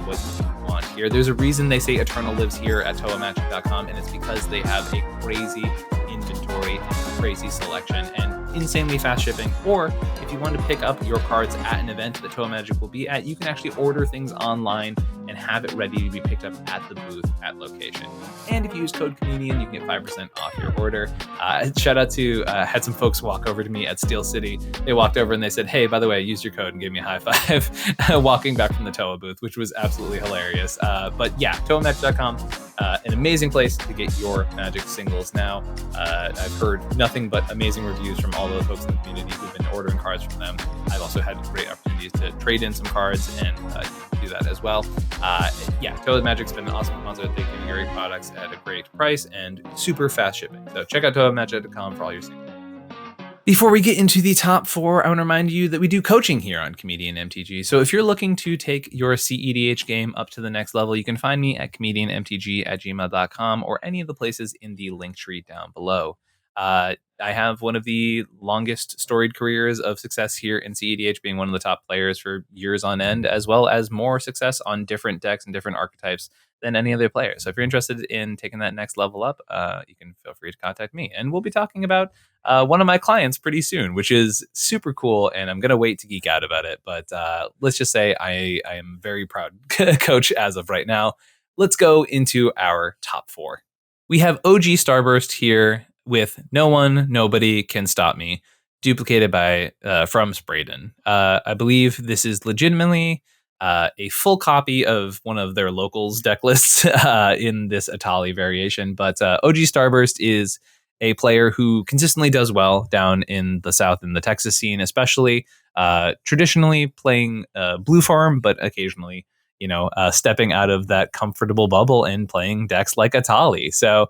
what you want here. There's a reason they say Eternal lives here at ToaMagic.com, and it's because they have a crazy inventory and crazy selection and insanely fast shipping. Or if you want to pick up your cards at an event that Toa Magic will be at, you can actually order things online and have it ready to be picked up at the booth at location. And if you use code Comedian, you can get 5% off your order. Shout out to, had some folks walk over to me at Steel City. They walked over and they said, hey, by the way, I used your code and gave me a high five walking back from the Toa booth, which was absolutely hilarious. But yeah, ToaMagic.com, an amazing place to get your Magic singles now. I've heard nothing but amazing reviews from all the folks in the community who've been ordering cards from them. I've also had great opportunities to trade in some cards and do that as well. Yeah, Toa Magic's been an awesome sponsor. They give you great products at a great price and super fast shipping. So check out ToaMagic.com for all your singles. Before we get into the top 4, I want to remind you that we do coaching here on Comedian MTG. So if you're looking to take your CEDH game up to the next level, you can find me at comedianmtg@gmail.com or any of the places in the link tree down below. I have one of the longest storied careers of success here in CEDH, being one of the top players for years on end, as well as more success on different decks and different archetypes than any other player. So if you're interested in taking that next level up, you can feel free to contact me. And we'll be talking about one of my clients pretty soon, which is super cool. And I'm going to wait to geek out about it. But let's just say I am very proud coach as of right now. Let's go into our top 4. We have OG Starburst here with No One, Nobody Can Stop Me, duplicated by from Sprayden. I believe this is legitimately a full copy of one of their locals deck lists in this Atali variation. But OG Starburst is a player who consistently does well down in the South in the Texas scene, especially traditionally playing blue farm, but occasionally, stepping out of that comfortable bubble and playing decks like Atali. So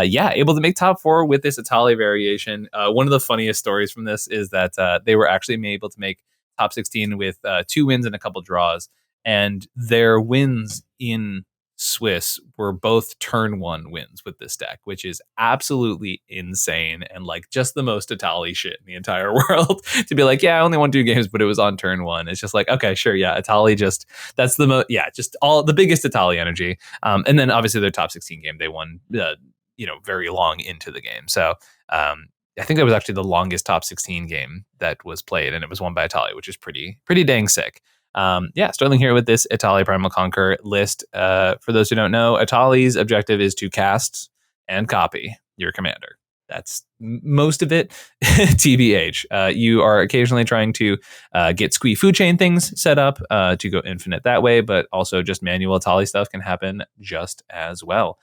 yeah, able to make top 4 with this Atali variation. One of the funniest stories from this is that they were actually able to make top 16 with 2 wins and a couple draws. And their wins in Swiss were both turn 1 wins with this deck, which is absolutely insane and like just the most Atali shit in the entire world. To be like, yeah, I only won 2 games, but it was on turn 1. It's just like, okay, sure, yeah, Atali just, that's the most, yeah, just all the biggest Atali energy. And then obviously their top 16 game, they won very long into the game. So I think that was actually the longest top 16 game that was played, and it was won by Atali, which is pretty dang sick. Yeah, Sterling here with this Atali Primal Conquer list. For those who don't know, Atali's objective is to cast and copy your commander. That's most of it. TBH. You are occasionally trying to get Squee food chain things set up to go infinite that way, but also just manual Atali stuff can happen just as well.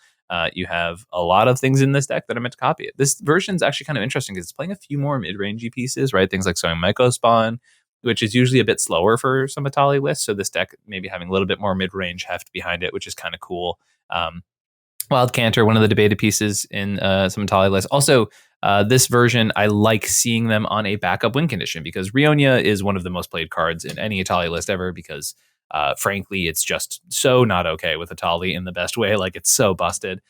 You have a lot of things in this deck that are meant to copy it. This version is actually kind of interesting because it's playing a few more mid-rangey pieces, right? Things like Sowing Myco Spawn, which is usually a bit slower for some Atali lists. So this deck maybe having a little bit more mid-range heft behind it, which is kind of cool. Wild Canter, one of the debated pieces in some Atali lists. Also, this version, I like seeing them on a backup win condition because Rionia is one of the most played cards in any Atali list ever because frankly, it's just so not okay with Atali in the best way. Like, it's so busted.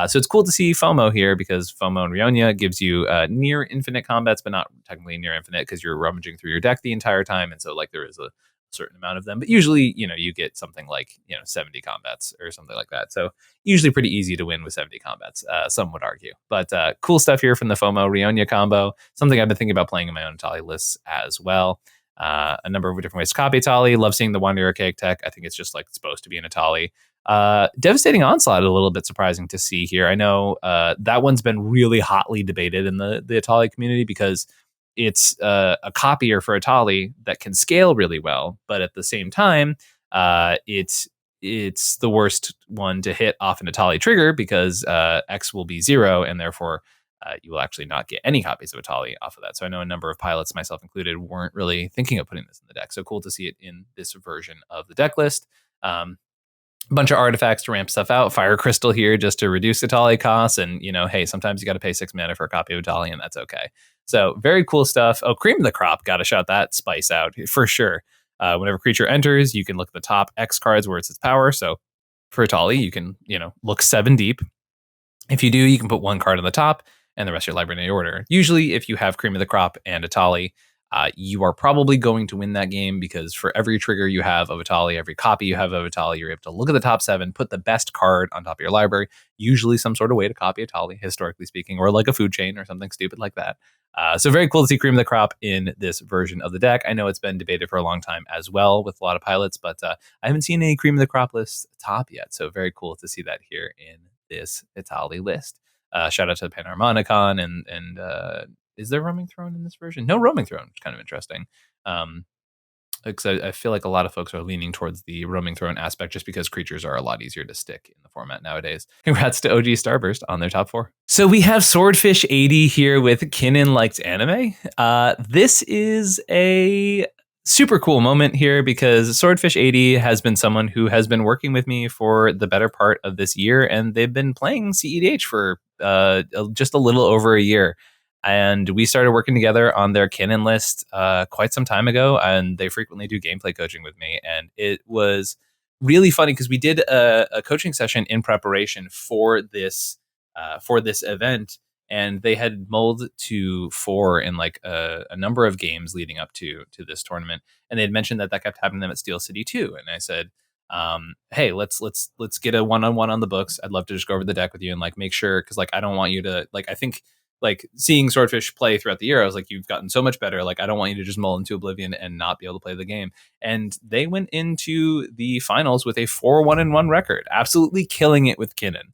So it's cool to see FOMO here because FOMO and Rionia gives you near infinite combats, but not technically near infinite because you're rummaging through your deck the entire time. And so like there is a certain amount of them, but usually, you get something like, 70 combats or something like that. So usually pretty easy to win with 70 combats, some would argue. But cool stuff here from the FOMO Rionia combo, something I've been thinking about playing in my own Atali lists as well. A number of different ways to copy Atali. Love seeing the Wander Archaic tech. I think it's just like supposed to be an Atali. Devastating Onslaught, a little bit surprising to see here. I know that one's been really hotly debated in the Atali community because it's a copier for Atali that can scale really well, but at the same time, it it's the worst one to hit off an Atali trigger because X will be 0, and therefore you will actually not get any copies of Atali off of that. So I know a number of pilots, myself included, weren't really thinking of putting this in the deck. So cool to see it in this version of the deck list. A bunch of artifacts to ramp stuff out. Fire Crystal here just to reduce Atali costs. And, hey, sometimes you got to pay 6 mana for a copy of Atali, and that's okay. So very cool stuff. Oh, Cream of the Crop. Got to shout that spice out for sure. Whenever creature enters, you can look at the top X cards where it's its power. So for Atali, you can, look 7 deep. If you do, you can put 1 card on the top and the rest of your library in order. Usually, if you have Cream of the Crop and Atali, you are probably going to win that game because for every trigger you have of Atali, every copy you have of Atali, you're able to look at the top 7, put the best card on top of your library, usually some sort of way to copy Atali, historically speaking, or like a food chain or something stupid like that. So very cool to see Cream of the Crop in this version of the deck. I know it's been debated for a long time as well with a lot of pilots, but I haven't seen any Cream of the Crop list top yet. So very cool to see that here in this Atali list. Shout out to the Panharmonicon and is there Roaming Throne in this version? No Roaming Throne, which is kind of interesting. Because I feel like a lot of folks are leaning towards the Roaming Throne aspect just because creatures are a lot easier to stick in the format nowadays. Congrats to OG Starburst on their top 4. So we have Swordfish 80 here with Kinnan Liked Anime. This is a super cool moment here because Swordfish 80 has been someone who has been working with me for the better part of this year, and they've been playing CEDH for just a little over a year. And we started working together on their Kinnan list quite some time ago, and they frequently do gameplay coaching with me. And it was really funny because we did a coaching session in preparation for this event, and they had mulled to 4 in like a number of games leading up to this tournament, and they had mentioned that kept happening to them at Steel City too. And I said, hey, let's get a one-on-one on the books. I'd love to just go over the deck with you and like make sure, because like I don't want you to like, I think like seeing Swordfish play throughout the year, I was like, you've gotten so much better. Like, I don't want you to just mull into oblivion and not be able to play the game. And they went into the finals with a 4-1-1 record, absolutely killing it with Kinnan.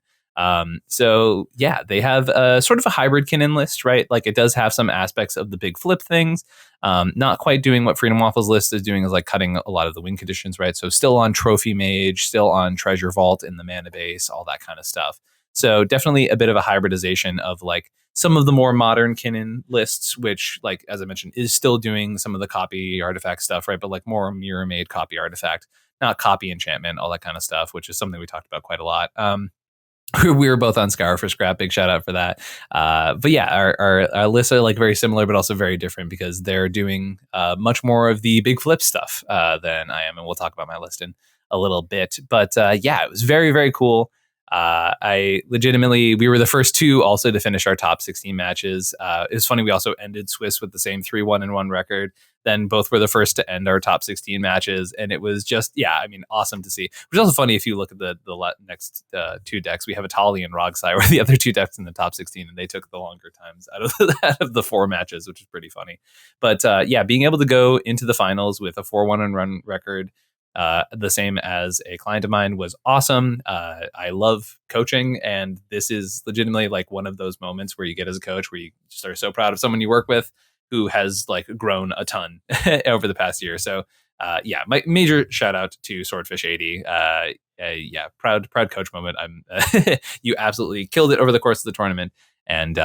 So yeah, they have a sort of a hybrid Kinnan list, right? Like it does have some aspects of the big flip things. Not quite doing what Freedom Waffles list is doing, is like cutting a lot of the win conditions, right? So still on Trophy Mage, still on Treasure Vault in the mana base, all that kind of stuff. So definitely a bit of a hybridization of like some of the more modern Kinnan lists, which, like, as I mentioned, is still doing some of the copy artifact stuff, right? But like more mirror made copy artifact, not copy enchantment, all that kind of stuff, which is something we talked about quite a lot. We were both on Scour for Scrap. Big shout out for that. But yeah, our lists are like very similar, but also very different because they're doing much more of the big flip stuff than I am. And we'll talk about my list in a little bit. But yeah, it was very, very cool. We were the first 2 also to finish our top 16 matches. It was funny. We also ended Swiss with the same 3-1-1 record. Then both were the first to end our top 16 matches. And it was just, yeah, I mean, awesome to see. Which is also funny if you look at the next 2 decks. We have Atali and Ragside were the other 2 decks in the top 16, and they took the longer times out of the 4 matches, which is pretty funny. But yeah, being able to go into the finals with a 4-1-1 record, the same as a client of mine, was awesome. I love coaching, and this is legitimately like one of those moments where you get as a coach where you just are so proud of someone you work with who has like grown a ton over the past year. So yeah, my major shout out to Swordfish 80. Yeah, proud coach moment. You absolutely killed it over the course of the tournament. And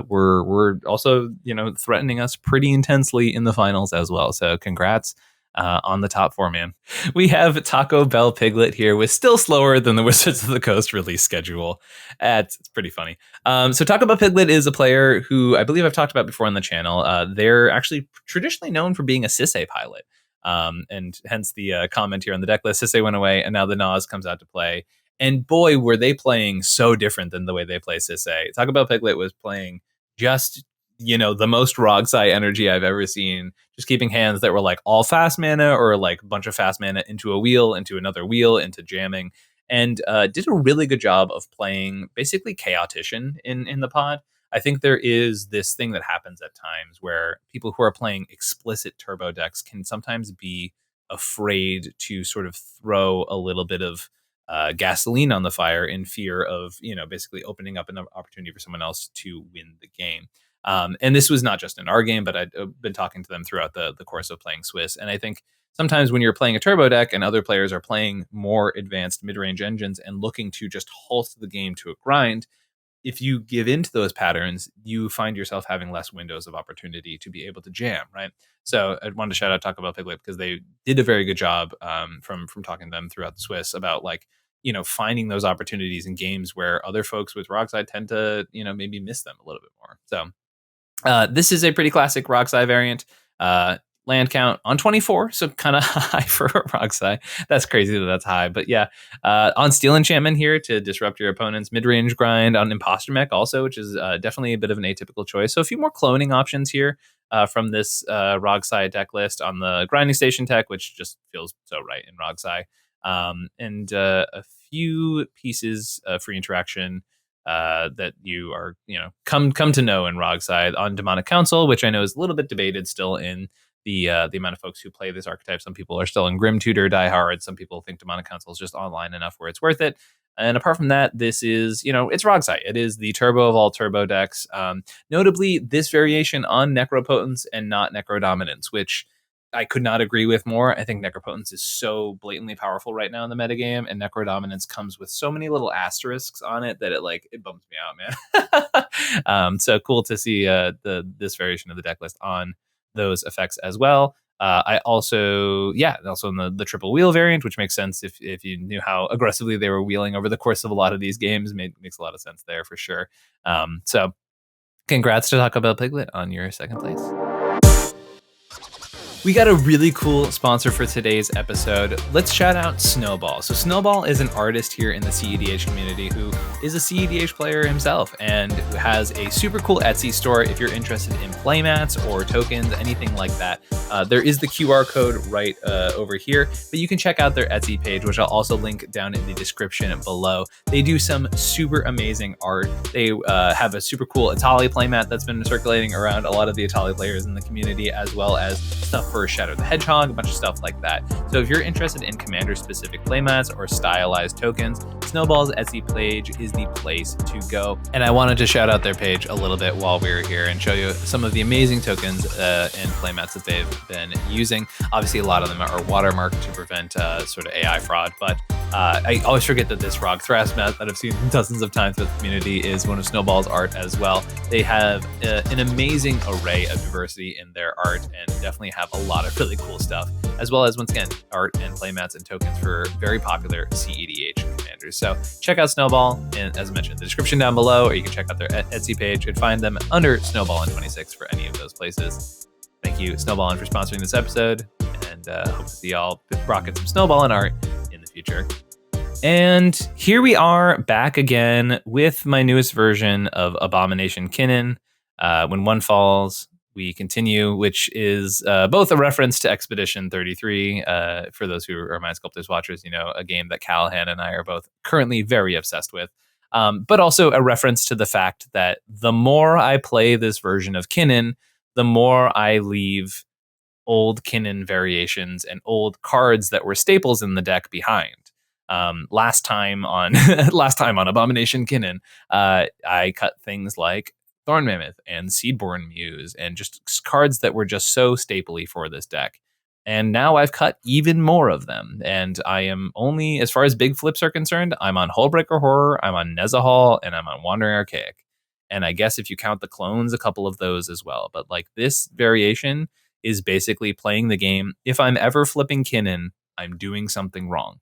we're also, threatening us pretty intensely in the finals as well. So congrats on the top 4, man. We have Taco Bell Piglet here with still slower than the Wizards of the Coast release schedule. It's pretty funny. So Taco Bell Piglet is a player who I believe I've talked about before on the channel. They're actually traditionally known for being a Sisay pilot. And hence the comment here on the deck list. Sisay went away, and now the Nas comes out to play. And boy, were they playing so different than the way they play Sisay. Taco Bell Piglet was playing just, the most Ragside energy I've ever seen. Just keeping hands that were like all fast mana or like a bunch of fast mana into a wheel, into another wheel, into jamming. And did a really good job of playing basically Chaotician in the pod. I think there is this thing that happens at times where people who are playing explicit turbo decks can sometimes be afraid to sort of throw a little bit of gasoline on the fire in fear of, basically opening up an opportunity for someone else to win the game. And this was not just in our game, but I'd been talking to them throughout the course of playing Swiss. And I think sometimes when you're playing a turbo deck and other players are playing more advanced mid-range engines and looking to just halt the game to a grind, if you give into those patterns, you find yourself having less windows of opportunity to be able to jam, right? So I wanted to shout out Taco Bell Piglet because they did a very good job from talking to them throughout the Swiss about like, finding those opportunities in games where other folks with Ragside tend to, maybe miss them a little bit more. So this is a pretty classic Ragside variant. Land count on 24, so kind of high for Ragside. That's crazy that's high, but yeah. On Steel Enchantment here to disrupt your opponent's mid-range grind. On Imposter Mech also, which is definitely a bit of an atypical choice. So a few more cloning options here from this Ragside deck list on the Grinding Station tech, which just feels so right in Ragside. And a few pieces of free interaction that you are, come to know in Ragside on Demonic Council, which I know is a little bit debated still in the amount of folks who play this archetype. Some people are still in Grim Tutor Die Hard. Some people think Demonic Council is just online enough where it's worth it. And apart from that, this is, it's Ragside. It is the turbo of all turbo decks. Notably, this variation on Necropotence and not Necrodominance, which I could not agree with more. I think Necropotence is so blatantly powerful right now in the metagame, and Necrodominance comes with so many little asterisks on it that it bums me out, man. So cool to see this variation of the deck list on those effects as well. I also in the triple wheel variant, which makes sense if you knew how aggressively they were wheeling over the course of a lot of these games, makes a lot of sense there for sure. So congrats to Taco Bell Piglet on your second place. We got a really cool sponsor for today's episode. Let's shout out SNOWBALL. So SNOWBALL is an artist here in the CEDH community who is a CEDH player himself and has a super cool Etsy store if you're interested in playmats or tokens, anything like that. There is the QR code right over here, but you can check out their Etsy page, which I'll also link down in the description below. They do some super amazing art. They have a super cool Atali playmat that's been circulating around a lot of the Atali players in the community, as well as stuff for Shadow the Hedgehog, a bunch of stuff like that. So if you're interested in commander-specific playmats or stylized tokens, SNOWBALL's Etsy page is the place to go. And I wanted to shout out their page a little bit while we were here and show you some of the amazing tokens and playmats that they've been using. Obviously, a lot of them are watermarked to prevent sort of AI fraud, but I always forget that this Ragthras mat that I've seen dozens of times with the community is one of SNOWBALL's art as well. They have an amazing array of diversity in their art and definitely have a lot of really cool stuff, as well as, once again, art and playmats and tokens for very popular CEDH commanders. So check out SNOWBALL, and as I mentioned, in the description down below, or you can check out their Etsy page and find them under SNOWBALL and 26 for any of those places. Thank you, SNOWBALL, for sponsoring this episode, and hope to see y'all rocket some SNOWBALL art in the future. And here we are back again with my newest version of Abomination Kinnan. When One Falls, we continue, which is both a reference to Expedition 33. For those who are Mind Sculptors watchers, a game that Callahan and I are both currently very obsessed with. But also a reference to the fact that the more I play this version of Kinnan, the more I leave old Kinnan variations and old cards that were staples in the deck behind. Last time on Abomination Kinnan, I cut things like Thorn Mammoth and Seedborn Muse and just cards that were just so stapley for this deck. And now I've cut even more of them. And I am only, as far as big flips are concerned, I'm on Hullbreaker Horror, I'm on Nezahal, and I'm on Wandering Archaic. And I guess if you count the clones, a couple of those as well. But like, this variation is basically playing the game. If I'm ever flipping Kinnan, I'm doing something wrong.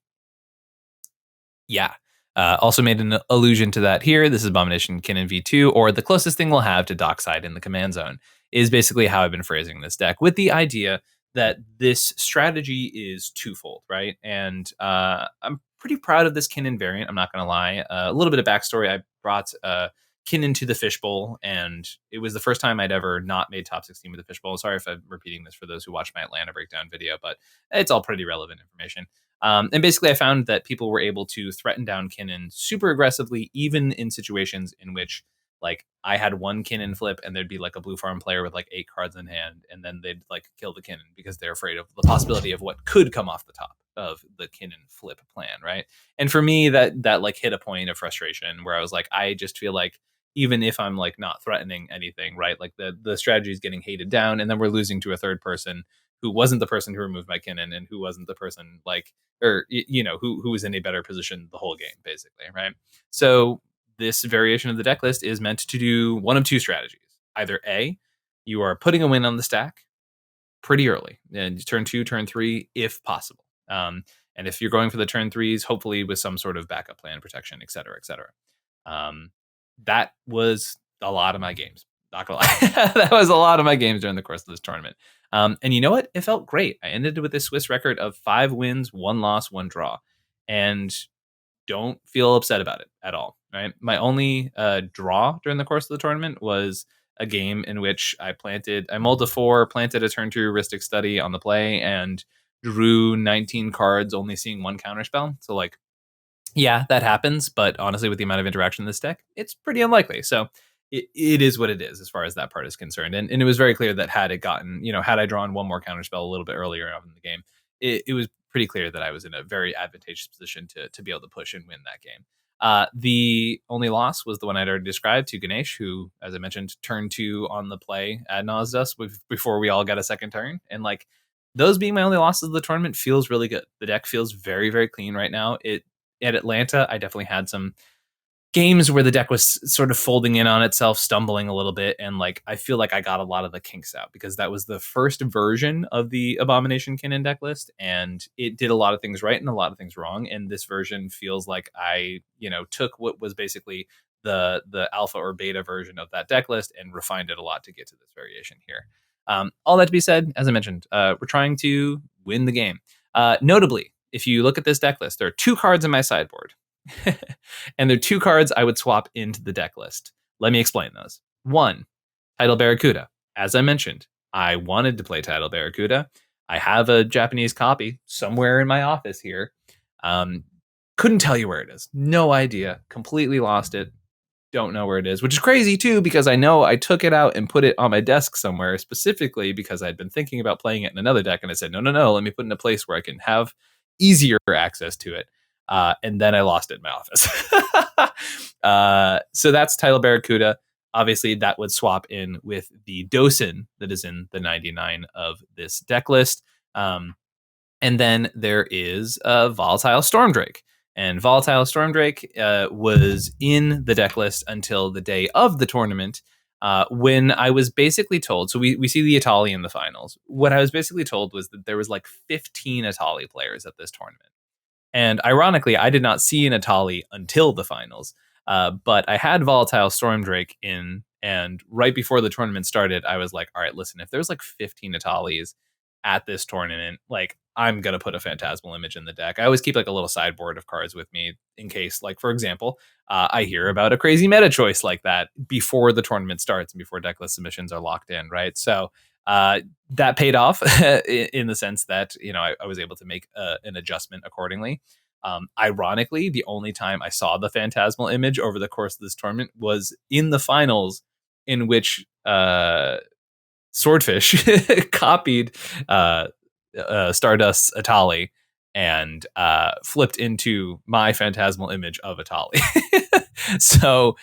Yeah. Also made an allusion to that here. This is Abomination Kinnan V2, or the closest thing we'll have to Dockside in the command zone, is basically how I've been phrasing this deck, with the idea that this strategy is twofold, right? And I'm pretty proud of this Kinnan variant, I'm not going to lie. A little bit of backstory. I brought Kinnan to the Fishbowl, and it was the first time I'd ever not made top 16 with the Fishbowl. Sorry if I'm repeating this for those who watch my Atlanta breakdown video, but it's all pretty relevant information. And basically, I found that people were able to threaten down Kinnan super aggressively, even in situations in which, like, I had one Kinnan flip and there'd be like a blue farm player with like 8 cards in hand, and then they'd like kill the Kinnan because they're afraid of the possibility of what could come off the top of the Kinnan flip plan, right? And for me, that like hit a point of frustration where I was like, I just feel like even if I'm like not threatening anything, right? Like the strategy is getting hated down, and then we're losing to a third person who wasn't the person who removed my Kinnan, and who wasn't the person like, or who was in a better position the whole game, basically, right? So this variation of the deck list is meant to do one of two strategies. Either A, you are putting a win on the stack pretty early, and turn 2, turn 3, if possible. And if you're going for the turn 3s, hopefully with some sort of backup plan, protection, et cetera, et cetera. That was a lot of my games. Not gonna lie, that was a lot of my games during the course of this tournament. And you know what? It felt great. I ended with a Swiss record of 5 wins, 1 loss, 1 draw, and don't feel upset about it at all. Right. My only draw during the course of the tournament was a game in which I mulled a 4, planted a turn 2 heuristic study on the play, and drew 19 cards, only seeing 1 counterspell. So like, yeah, that happens, but honestly, with the amount of interaction in this deck, it's pretty unlikely. So it is what it is as far as that part is concerned. And it was very clear that had I drawn 1 more counterspell a little bit earlier on in the game, it was pretty clear that I was in a very advantageous position to be able to push and win that game. The only loss was the one I'd already described, to Ganesh, who, as I mentioned, turned 2 on the play ad nauseam us before we all got a second turn. And like, those being my only losses of the tournament feels really good. The deck feels very, very clean right now. At Atlanta, I definitely had some games where the deck was sort of folding in on itself, stumbling a little bit, and like, I feel like I got a lot of the kinks out, because that was the first version of the Abomination Kinnan deck list, and it did a lot of things right and a lot of things wrong. And this version feels like I took what was basically the alpha or beta version of that deck list and refined it a lot to get to this variation here. All that to be said, as I mentioned, we're trying to win the game. Notably, if you look at this deck list, there are 2 cards in my sideboard. And there are 2 cards I would swap into the deck list. Let me explain those. 1, Tidal Barracuda. As I mentioned, I wanted to play Tidal Barracuda. I have a Japanese copy somewhere in my office here. Couldn't tell you where it is. No idea. Completely lost it. Don't know where it is, which is crazy too, because I know I took it out and put it on my desk somewhere, specifically because I'd been thinking about playing it in another deck, and I said, no, let me put it in a place where I can have easier access to it. And then I lost it in my office. So that's Tidal Barracuda. Obviously, that would swap in with the Dosin that is in the 99 of this deck list. And then there is Volatile Stormdrake. And Volatile Stormdrake was in the deck list until the day of the tournament, when I was basically told, so we see the Atali in the finals. What I was basically told was that there was like 15 Atali players at this tournament. And ironically, I did not see an Atali until the finals, but I had Volatile Stormdrake in, and right before the tournament started, I was like, all right, listen, if there's like 15 Atalis at this tournament, like, I'm going to put a Phantasmal Image in the deck. I always keep like a little sideboard of cards with me in case, like, for example, I hear about a crazy meta choice like that before the tournament starts and before deck list submissions are locked in, right? So that paid off in the sense that, I was able to make an adjustment accordingly. Ironically, the only time I saw the Phantasmal Image over the course of this tournament was in the finals, in which Swordfish copied Stardust's Atali and flipped into my Phantasmal Image of Atali. So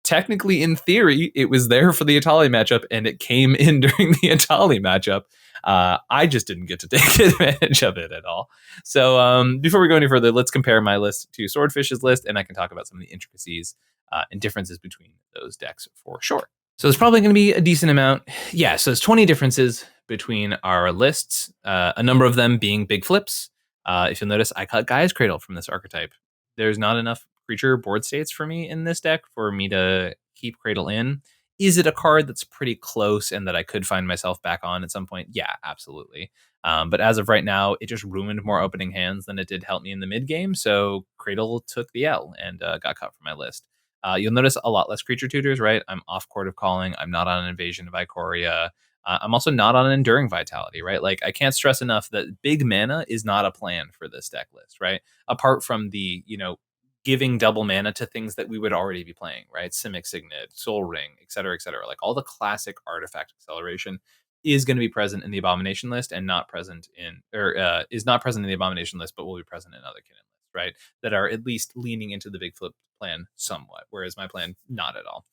technically, in theory, it was there for the Atali matchup, and it came in during the Atali matchup. I just didn't get to take advantage of it at all. So before we go any further, let's compare my list to Swordfish's list, and I can talk about some of the intricacies and differences between those decks for sure. So there's probably going to be a decent amount. Yeah, so there's 20 differences between our lists, a number of them being big flips. If you'll notice, I cut Gaia's Cradle from this archetype. There's not enough creature board states for me in this deck for me to keep Cradle in. Is it a card that's pretty close and that I could find myself back on at some point? Yeah, absolutely. But as of right now, it just ruined more opening hands than it did help me in the mid game. So Cradle took the L and got cut from my list. You'll notice a lot less creature tutors, right? I'm off Court of Calling. I'm not on an Invasion of Ikoria. I'm also not on an Enduring Vitality, right? Like, I can't stress enough that big mana is not a plan for this deck list, right? Apart from the, giving double mana to things that we would already be playing, right? Simic Signet, Soul Ring, et cetera, et cetera. Like, all the classic artifact acceleration is going to be present in the Abomination list and not present in, is not present in the Abomination list, but will be present in other Kinnan lists, right? That are at least leaning into the big flip plan somewhat, whereas my plan not at all.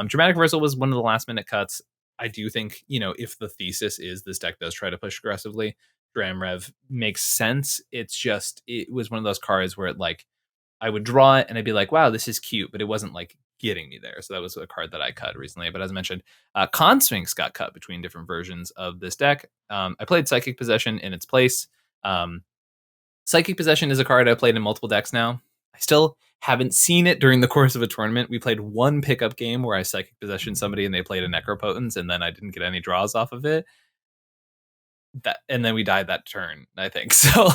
Dramatic Reversal was one of the last minute cuts. I do think, if the thesis is this deck does try to push aggressively, Dram Rev makes sense. It's just, it was one of those cards where I would draw it and I'd be like, wow, this is cute, but it wasn't getting me there. So that was a card that I cut recently. But as I mentioned, Consphinx got cut between different versions of this deck. I played Psychic Possession in its place. Psychic Possession is a card I played in multiple decks now. I still haven't seen it during the course of a tournament. We played one pickup game where I Psychic Possession somebody and they played a Necropotence, and then I didn't get any draws off of it. And then we died that turn, I think. So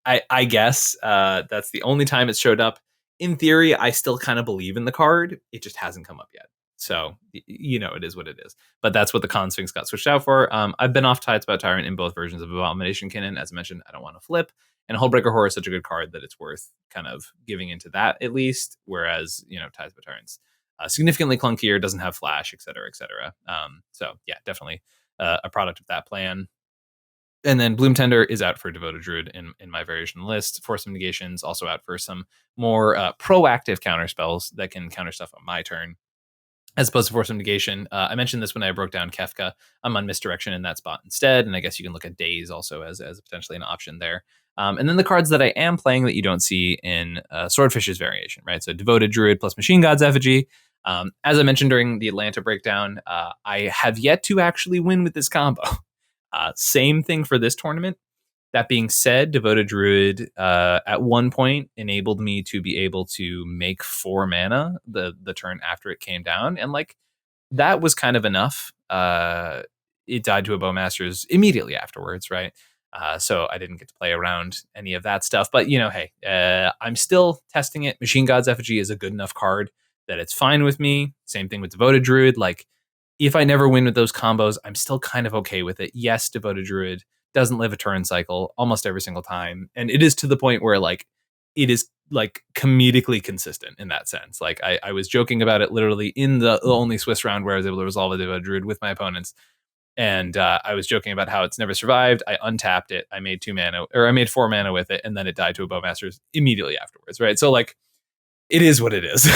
I guess that's the only time it showed up. In theory, I still kind of believe in the card. It just hasn't come up yet. So, it is what it is. But that's what the Consphinx got switched out for. I've been off Tides About Tyrant in both versions of Abomination Kinnan. As I mentioned, I don't want to flip. And Hullbreaker Horror is such a good card that it's worth kind of giving into that at least. Whereas, Tides About Tyrant's significantly clunkier, doesn't have flash, et cetera, et cetera. So, yeah, definitely a product of that plan. And then Bloom Tender is out for Devoted Druid in my variation list. Force of Negations also out for some more proactive counter spells that can counter stuff on my turn, as opposed to Force of Negation. I mentioned this when I broke down Kefka. I'm on Misdirection in that spot instead, and I guess you can look at Daze also as potentially an option there. And then the cards that I am playing that you don't see in Swordfish's variation, right? So Devoted Druid plus Machine God's Effigy. As I mentioned during the Atlanta breakdown, I have yet to actually win with this combo. Same thing for this tournament. That being said, Devoted Druid at one point enabled me to be able to make 4 mana the turn after it came down. And that was kind of enough. It died to a Bowmasters immediately afterwards, right? So I didn't get to play around any of that stuff. But, hey, I'm still testing it. Machine God's Effigy is a good enough card that it's fine with me. Same thing with Devoted Druid. If I never win with those combos, I'm still kind of okay with it. Yes, Devoted Druid doesn't live a turn cycle almost every single time. And it is to the point where it is comedically consistent in that sense. I was joking about it literally in the only Swiss round where I was able to resolve a Devoted Druid with my opponents. And I was joking about how it's never survived. I untapped it. I made 2 mana, or I made 4 mana with it. And then it died to a Bowmasters immediately afterwards. Right. So it is what it is.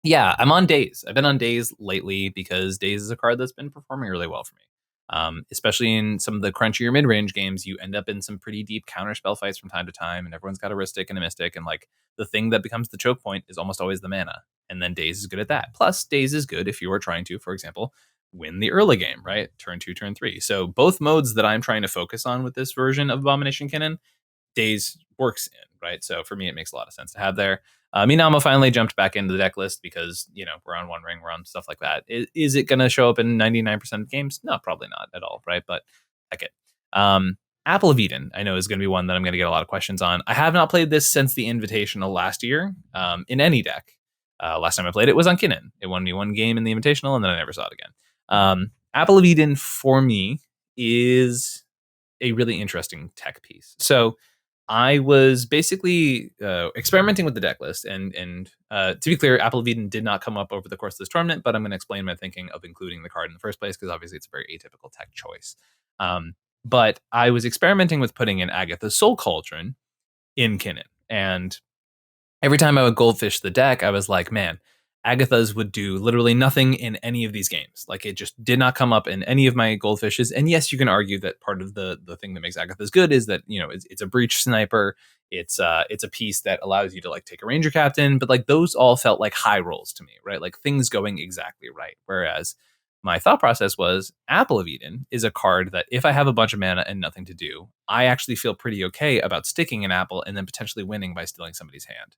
Yeah, I'm on Daze. I've been on Daze lately because Daze is a card that's been performing really well for me. Especially in some of the crunchier mid-range games, you end up in some pretty deep counterspell fights from time to time, and everyone's got a Ristic and a Mystic, and the thing that becomes the choke point is almost always the mana, and then Daze is good at that. Plus, Daze is good if you are trying to, for example, win the early game, right? Turn 2, turn 3. So both modes that I'm trying to focus on with this version of Abomination Kinnan, Daze works in, right? So for me, it makes a lot of sense to have there. Minamo finally jumped back into the deck list because, we're on One Ring, we're on stuff like that. Is it going to show up in 99% of games? No, probably not at all, right? But heck it. Apple of Eden, I know, is going to be one that I'm going to get a lot of questions on. I have not played this since the Invitational last year in any deck. Last time I played it was on Kinnan. It won me 1 game in the Invitational, and then I never saw it again. Apple of Eden, for me, is a really interesting tech piece. So I was basically experimenting with the deck list, and to be clear, Apple of Eden did not come up over the course of this tournament, but I'm going to explain my thinking of including the card in the first place, because obviously it's a very atypical tech choice. But I was experimenting with putting in Agatha's Soul Cauldron in Kinnan, and every time I would goldfish the deck, I was like, man, Agatha's would do literally nothing in any of these games. It just did not come up in any of my goldfishes. And yes, you can argue that part of the thing that makes Agatha's good is that, it's a breach sniper. It's a piece that allows you to take a ranger captain, but those all felt like high rolls to me, right? Things going exactly right. Whereas my thought process was Apple of Eden is a card that if I have a bunch of mana and nothing to do, I actually feel pretty okay about sticking an apple and then potentially winning by stealing somebody's hand.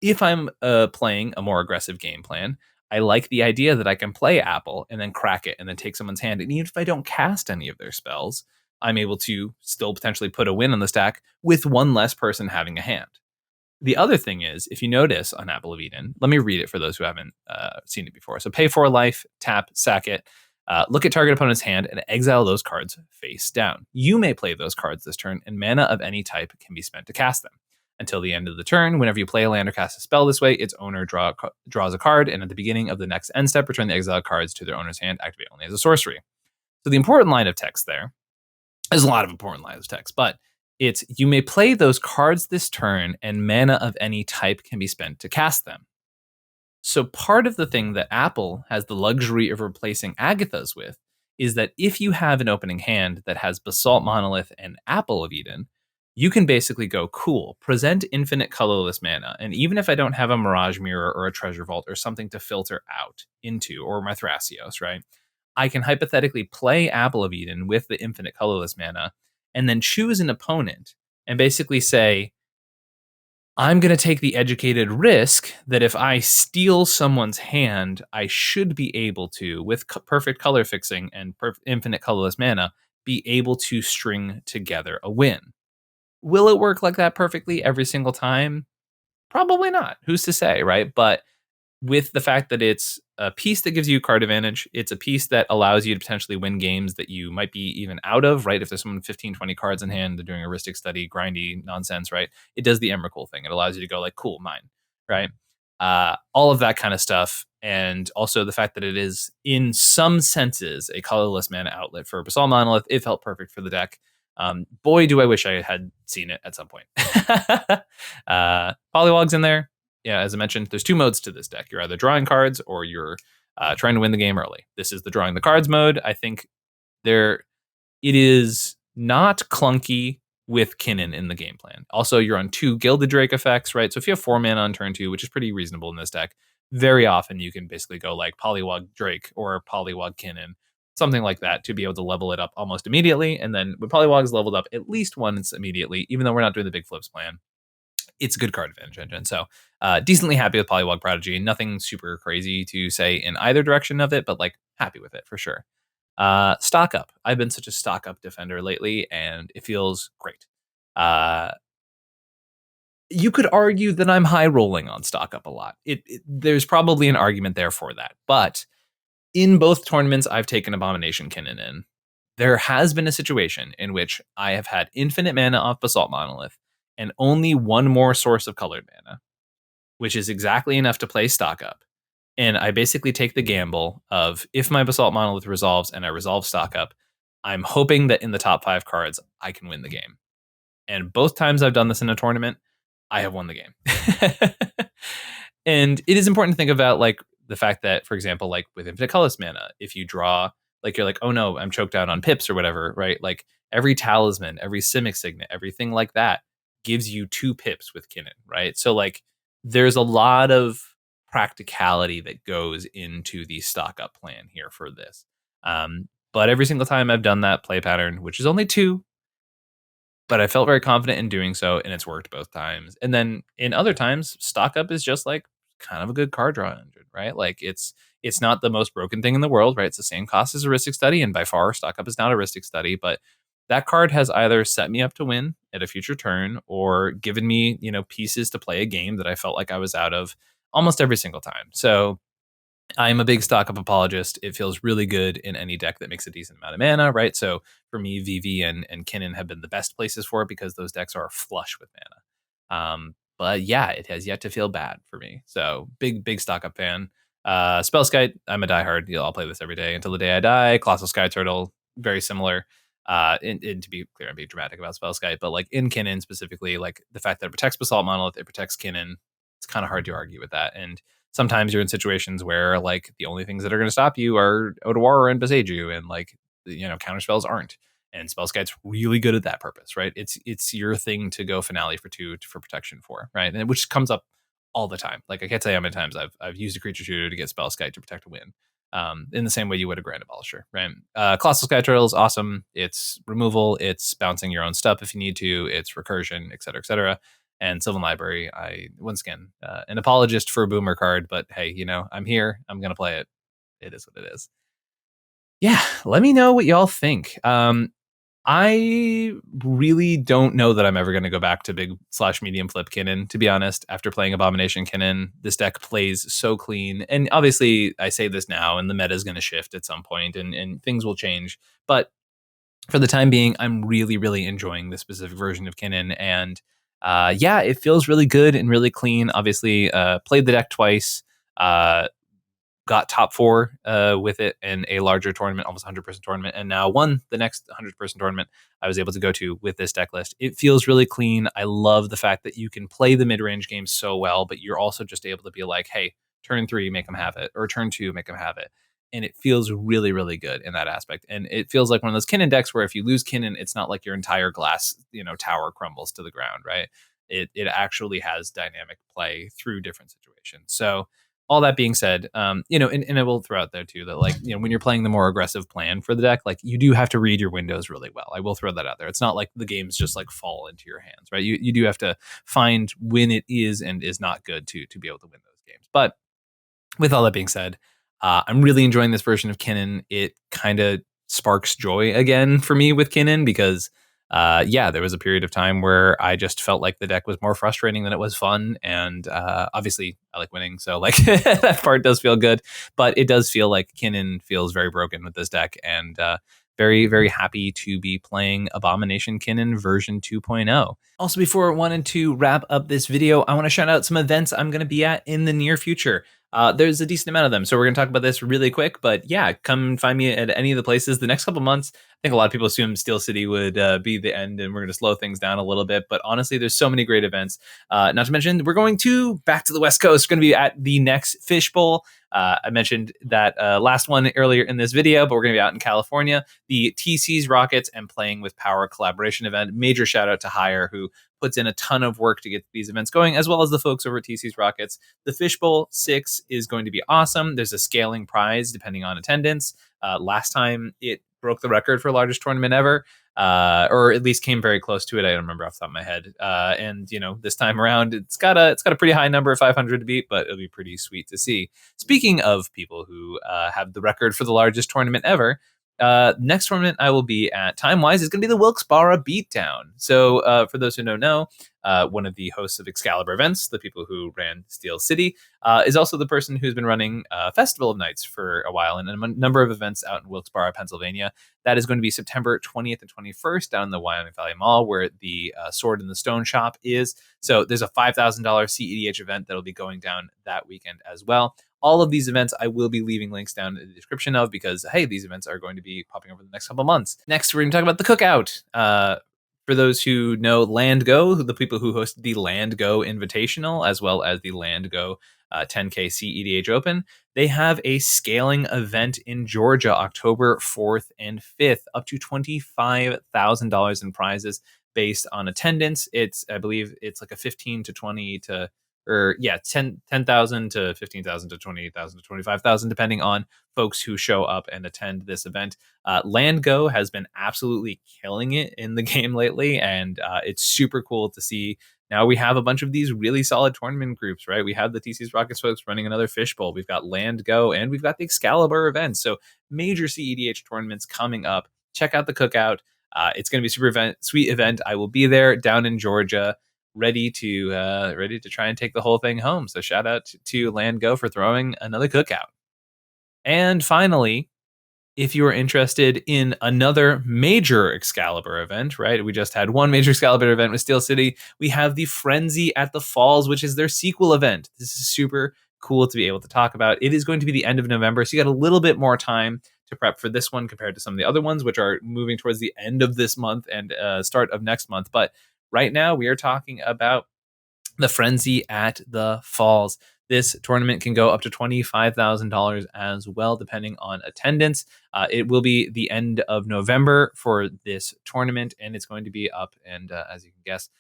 If I'm playing a more aggressive game plan, I like the idea that I can play Apple and then crack it and then take someone's hand. And even if I don't cast any of their spells, I'm able to still potentially put a win on the stack with one less person having a hand. The other thing is, if you notice on Apple of Eden, let me read it for those who haven't seen it before. So pay 4 life, tap, sack it, look at target opponent's hand and exile those cards face down. You may play those cards this turn, and mana of any type can be spent to cast them. Until the end of the turn, whenever you play a land or cast a spell this way, its owner draws a card, and at the beginning of the next end step, return the exiled cards to their owner's hand, activate only as a sorcery. So the important line of text there's a lot of important lines of text, but It's you may play those cards this turn, and mana of any type can be spent to cast them. So part of the thing that Apple has the luxury of replacing Agatha's with is that if you have an opening hand that has Basalt Monolith and Apple of Eden, you can basically go, cool, present infinite colorless mana. And even if I don't have a Mirage Mirror or a Treasure Vault or something to filter out into, or my Thrasios, right? I can hypothetically play Apple of Eden with the infinite colorless mana and then choose an opponent and basically say, I'm going to take the educated risk that if I steal someone's hand, I should be able to, with perfect color fixing and infinite colorless mana, be able to string together a win. Will it work like that perfectly every single time? Probably not. Who's to say, right? But with the fact that it's a piece that gives you card advantage, it's a piece that allows you to potentially win games that you might be even out of, right? If there's someone 15, 20 cards in hand, they're doing a heuristic study, grindy nonsense, right? It does the Emrakul thing. It allows you to go like, cool, mine, right? All of that kind of stuff. And also the fact that it is, in some senses, a colorless mana outlet for Basalt Monolith. It felt perfect for the deck. Boy, do I wish I had seen it at some point. Polywog's in there. Yeah, as I mentioned, there's two modes to this deck. You're either drawing cards or you're trying to win the game early. This is the drawing the cards mode. I think it is not clunky with Kinnan in the game plan. Also, you're on 2 Gilded Drake effects, right? So if you have 4 mana on turn 2, which is pretty reasonable in this deck, very often you can basically go like Polywog Drake or Polywog Kinnan, something like that, to be able to level it up almost immediately. And then when Polywog is leveled up at least once immediately, even though we're not doing the big flips plan, it's a good card advantage engine. So decently happy with Polywog Prodigy. Nothing super crazy to say in either direction of it, but like happy with it for sure. Stock up. I've been such a stock up defender lately, and it feels great. You could argue that I'm high rolling on stock up a lot. There's probably an argument there for that. But in both tournaments I've taken Abomination Kinnan in, there has been a situation in which I have had infinite mana off Basalt Monolith and only one more source of colored mana, which is exactly enough to play stock up. And I basically take the gamble of, if my Basalt Monolith resolves and I resolve stock up, I'm hoping that in the top 5 cards, I can win the game. And both times I've done this in a tournament, I have won the game. And it is important to think about like the fact that, for example, like with infinite colorless mana, if you draw, like you're like, oh no, I'm choked out on pips or whatever, right? Like every talisman, every Simic Signet, everything like that gives you 2 pips with Kinnan, right? So like there's a lot of practicality that goes into the stock up plan here for this. But every single time I've done that play pattern, which is only 2, but I felt very confident in doing so, and it's worked both times. And then in other times, stock up is just like kind of a good card draw engine, right? Like it's not the most broken thing in the world, right? It's the same cost as a heuristic study, and by far stock up is not a heuristic study, but that card has either set me up to win at a future turn or given me, pieces to play a game that I felt like I was out of almost every single time. So I'm a big stock up apologist. It feels really good in any deck that makes a decent amount of mana, right? So for me, VV and Kinnan have been the best places for it because those decks are flush with mana. But yeah, it has yet to feel bad for me. So big stock up fan. Spellskite, I'm a diehard. I'll play this every day until the day I die. Colossal Sky Turtle, very similar. And to be clear, I'm being dramatic about Spellskite, but like in Kinnan specifically, like the fact that it protects Basalt Monolith, it protects Kinnan, it's kind of hard to argue with that. And sometimes you're in situations where like the only things that are going to stop you are Otawara and Boseiju, and like counter spells aren't. And Spellskite's really good at that purpose, right? It's your thing to go finale for 2 for protection for, right? And which comes up all the time. Like I can't tell you how many times I've used a creature shooter to get Spellskite to protect a win. In the same way you would a Grand Abolisher, right? Colossal Sky Turtle is awesome. It's removal, it's bouncing your own stuff if you need to, it's recursion, et cetera, et cetera. And Sylvan Library, I, once again, an apologist for a boomer card, but hey, I'm here. I'm going to play it. It is what it is. Yeah, let me know what y'all think. I really don't know that I'm ever going to go back to big/medium flip Kinnan, to be honest. After playing Abomination Kinnan, this deck plays so clean. And obviously, I say this now, and the meta is going to shift at some point, and things will change. But for the time being, I'm really, really enjoying this specific version of Kinnan. And yeah, it feels really good and really clean. Obviously, played the deck twice. got top 4 with it in a larger tournament, almost 100-person tournament, and now won the next 100-person tournament I was able to go to with this deck list. It feels really clean. I love the fact that you can play the mid-range game so well, but you're also just able to be like, hey, turn 3, make them have it, or turn 2, make them have it. And it feels really, really good in that aspect. And it feels like one of those Kinnan decks where if you lose Kinnan, it's not like your entire glass, tower crumbles to the ground, right? It actually has dynamic play through different situations. So all that being said, and I will throw out there too that like, when you're playing the more aggressive plan for the deck, like you do have to read your windows really well. I will throw that out there. It's not like the games just like fall into your hands, right? You do have to find when it is and is not good to be able to win those games. But with all that being said, I'm really enjoying this version of Kinnan. It kind of sparks joy again for me with Kinnan because, there was a period of time where I just felt like the deck was more frustrating than it was fun. And obviously, I like winning. So, like, that part does feel good. But it does feel like Kinnan feels very broken with this deck. And very, very happy to be playing Abomination Kinnan version 2.0. Also, before I wanted to wrap up this video, I want to shout out some events I'm going to be at in the near future. There's a decent amount of them, so we're going to talk about this really quick. But yeah, come find me at any of the places. The next couple months, I think a lot of people assume Steel City would be the end, and we're going to slow things down a little bit. But honestly, there's so many great events. Not to mention, we're going back to the West Coast. We're going to be at the next Fishbowl. I mentioned that last one earlier in this video, but we're going to be out in California. The TC's Rockets and Playing with Power collaboration event. Major shout out to Hire, who puts in a ton of work to get these events going, as well as the folks over at TC's Rockets. The Fishbowl 6 is going to be awesome. There's a scaling prize depending on attendance. Last time it broke the record for largest tournament ever, or at least came very close to it. I don't remember off the top of my head. And this time around, it's got a pretty high number of 500 to beat, but it'll be pretty sweet to see. Speaking of people who have the record for the largest tournament ever, next tournament I will be at time-wise is going to be the Wilkes-Barre Beatdown. So for those who don't know, one of the hosts of Excalibur events, the people who ran Steel City, is also the person who's been running Festival of Nights for a while and a number of events out in Wilkes-Barre, Pennsylvania. That is going to be September 20th and 21st down in the Wyoming Valley Mall where the Sword in the Stone shop is. So there's a $5,000 CEDH event that'll be going down that weekend as well. All of these events I will be leaving links down in the description of because, hey, these events are going to be popping over the next couple months. Next, we're going to talk about the Cookout. For those who know Land Go, the people who host the Land Go Invitational, as well as the Land Go 10K CEDH Open, they have a scaling event in Georgia, October 4th and 5th, up to $25,000 in prizes based on attendance. I believe it's like a 15 to 20 to 10,000 to 15,000 to 20,000 to 25,000, depending on folks who show up and attend this event. Land Go has been absolutely killing it in the game lately, and it's super cool to see. Now we have a bunch of these really solid tournament groups, right? We have the TC's Rockets folks running another Fishbowl. We've got Land Go, and we've got the Excalibur event. So major CEDH tournaments coming up. Check out the Cookout. It's going to be a sweet event. I will be there down in Georgia, ready to try and take the whole thing home. So shout out to Land Go for throwing another Cookout. And finally, if you are interested in another major Excalibur event, right? We just had one major Excalibur event with Steel City. We have the Frenzy at the Falls, which is their sequel event. This is super cool to be able to talk about. It is going to be the end of November, so you got a little bit more time to prep for this one compared to some of the other ones, which are moving towards the end of this month and start of next month. But right now, we are talking about the Frenzy at the Falls. This tournament can go up to $25,000 as well, depending on attendance. It will be the end of November for this tournament, and it's going to be up and, as you can guess,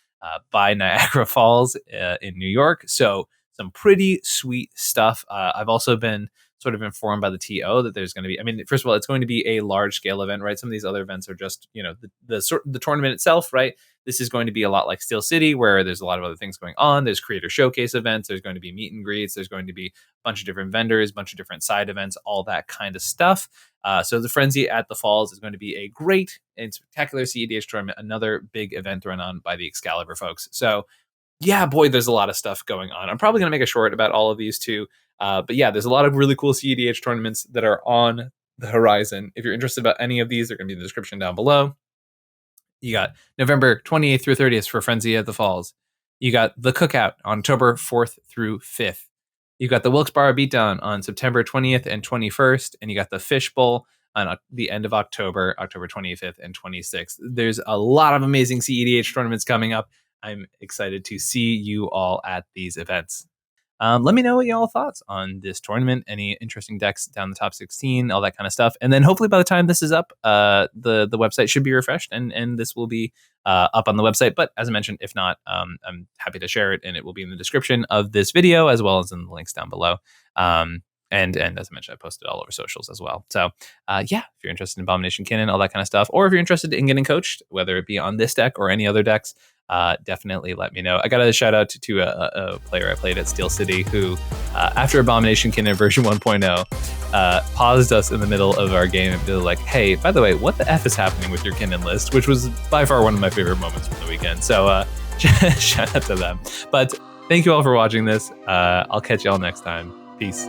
by Niagara Falls in New York. So some pretty sweet stuff. I've also been sort of informed by the TO that there's going to be, first of all, it's going to be a large scale event, right? Some of these other events are just, the tournament itself, right? This is going to be a lot like Steel City, where there's a lot of other things going on. There's creator showcase events. There's going to be meet and greets. There's going to be a bunch of different vendors, a bunch of different side events, all that kind of stuff. So the Frenzy at the Falls is going to be a great and spectacular CEDH tournament, another big event run on by the Excalibur folks. So yeah, boy, there's a lot of stuff going on. I'm probably going to make a short about all of these too. But yeah, there's a lot of really cool CEDH tournaments that are on the horizon. If you're interested about any of these, they're going to be in the description down below. You got November 28th through 30th for Frenzy at the Falls. You got the Cookout on October 4th through 5th. You got the Wilkes-Barre Beatdown on September 20th and 21st, and you got the Fish Bowl on the end of October 25th and 26th. There's a lot of amazing CEDH tournaments coming up. I'm excited to see you all at these events. Let me know what y'all thoughts on this tournament, any interesting decks down the top 16, all that kind of stuff. And then hopefully by the time this is up, the website should be refreshed and this will be up on the website. But as I mentioned, if not, I'm happy to share it, and it will be in the description of this video as well as in the links down below. And as I mentioned, I posted all over socials as well. So yeah, if you're interested in Abomination Kinnan, all that kind of stuff, or if you're interested in getting coached, whether it be on this deck or any other decks, definitely let me know. I got a shout out to a player I played at Steel City who, after Abomination Kinnan version 1.0, paused us in the middle of our game and be like, hey, by the way, what the F is happening with your Kinnan list? Which was by far one of my favorite moments from the weekend. So shout out to them. But thank you all for watching this. I'll catch y'all next time. Peace.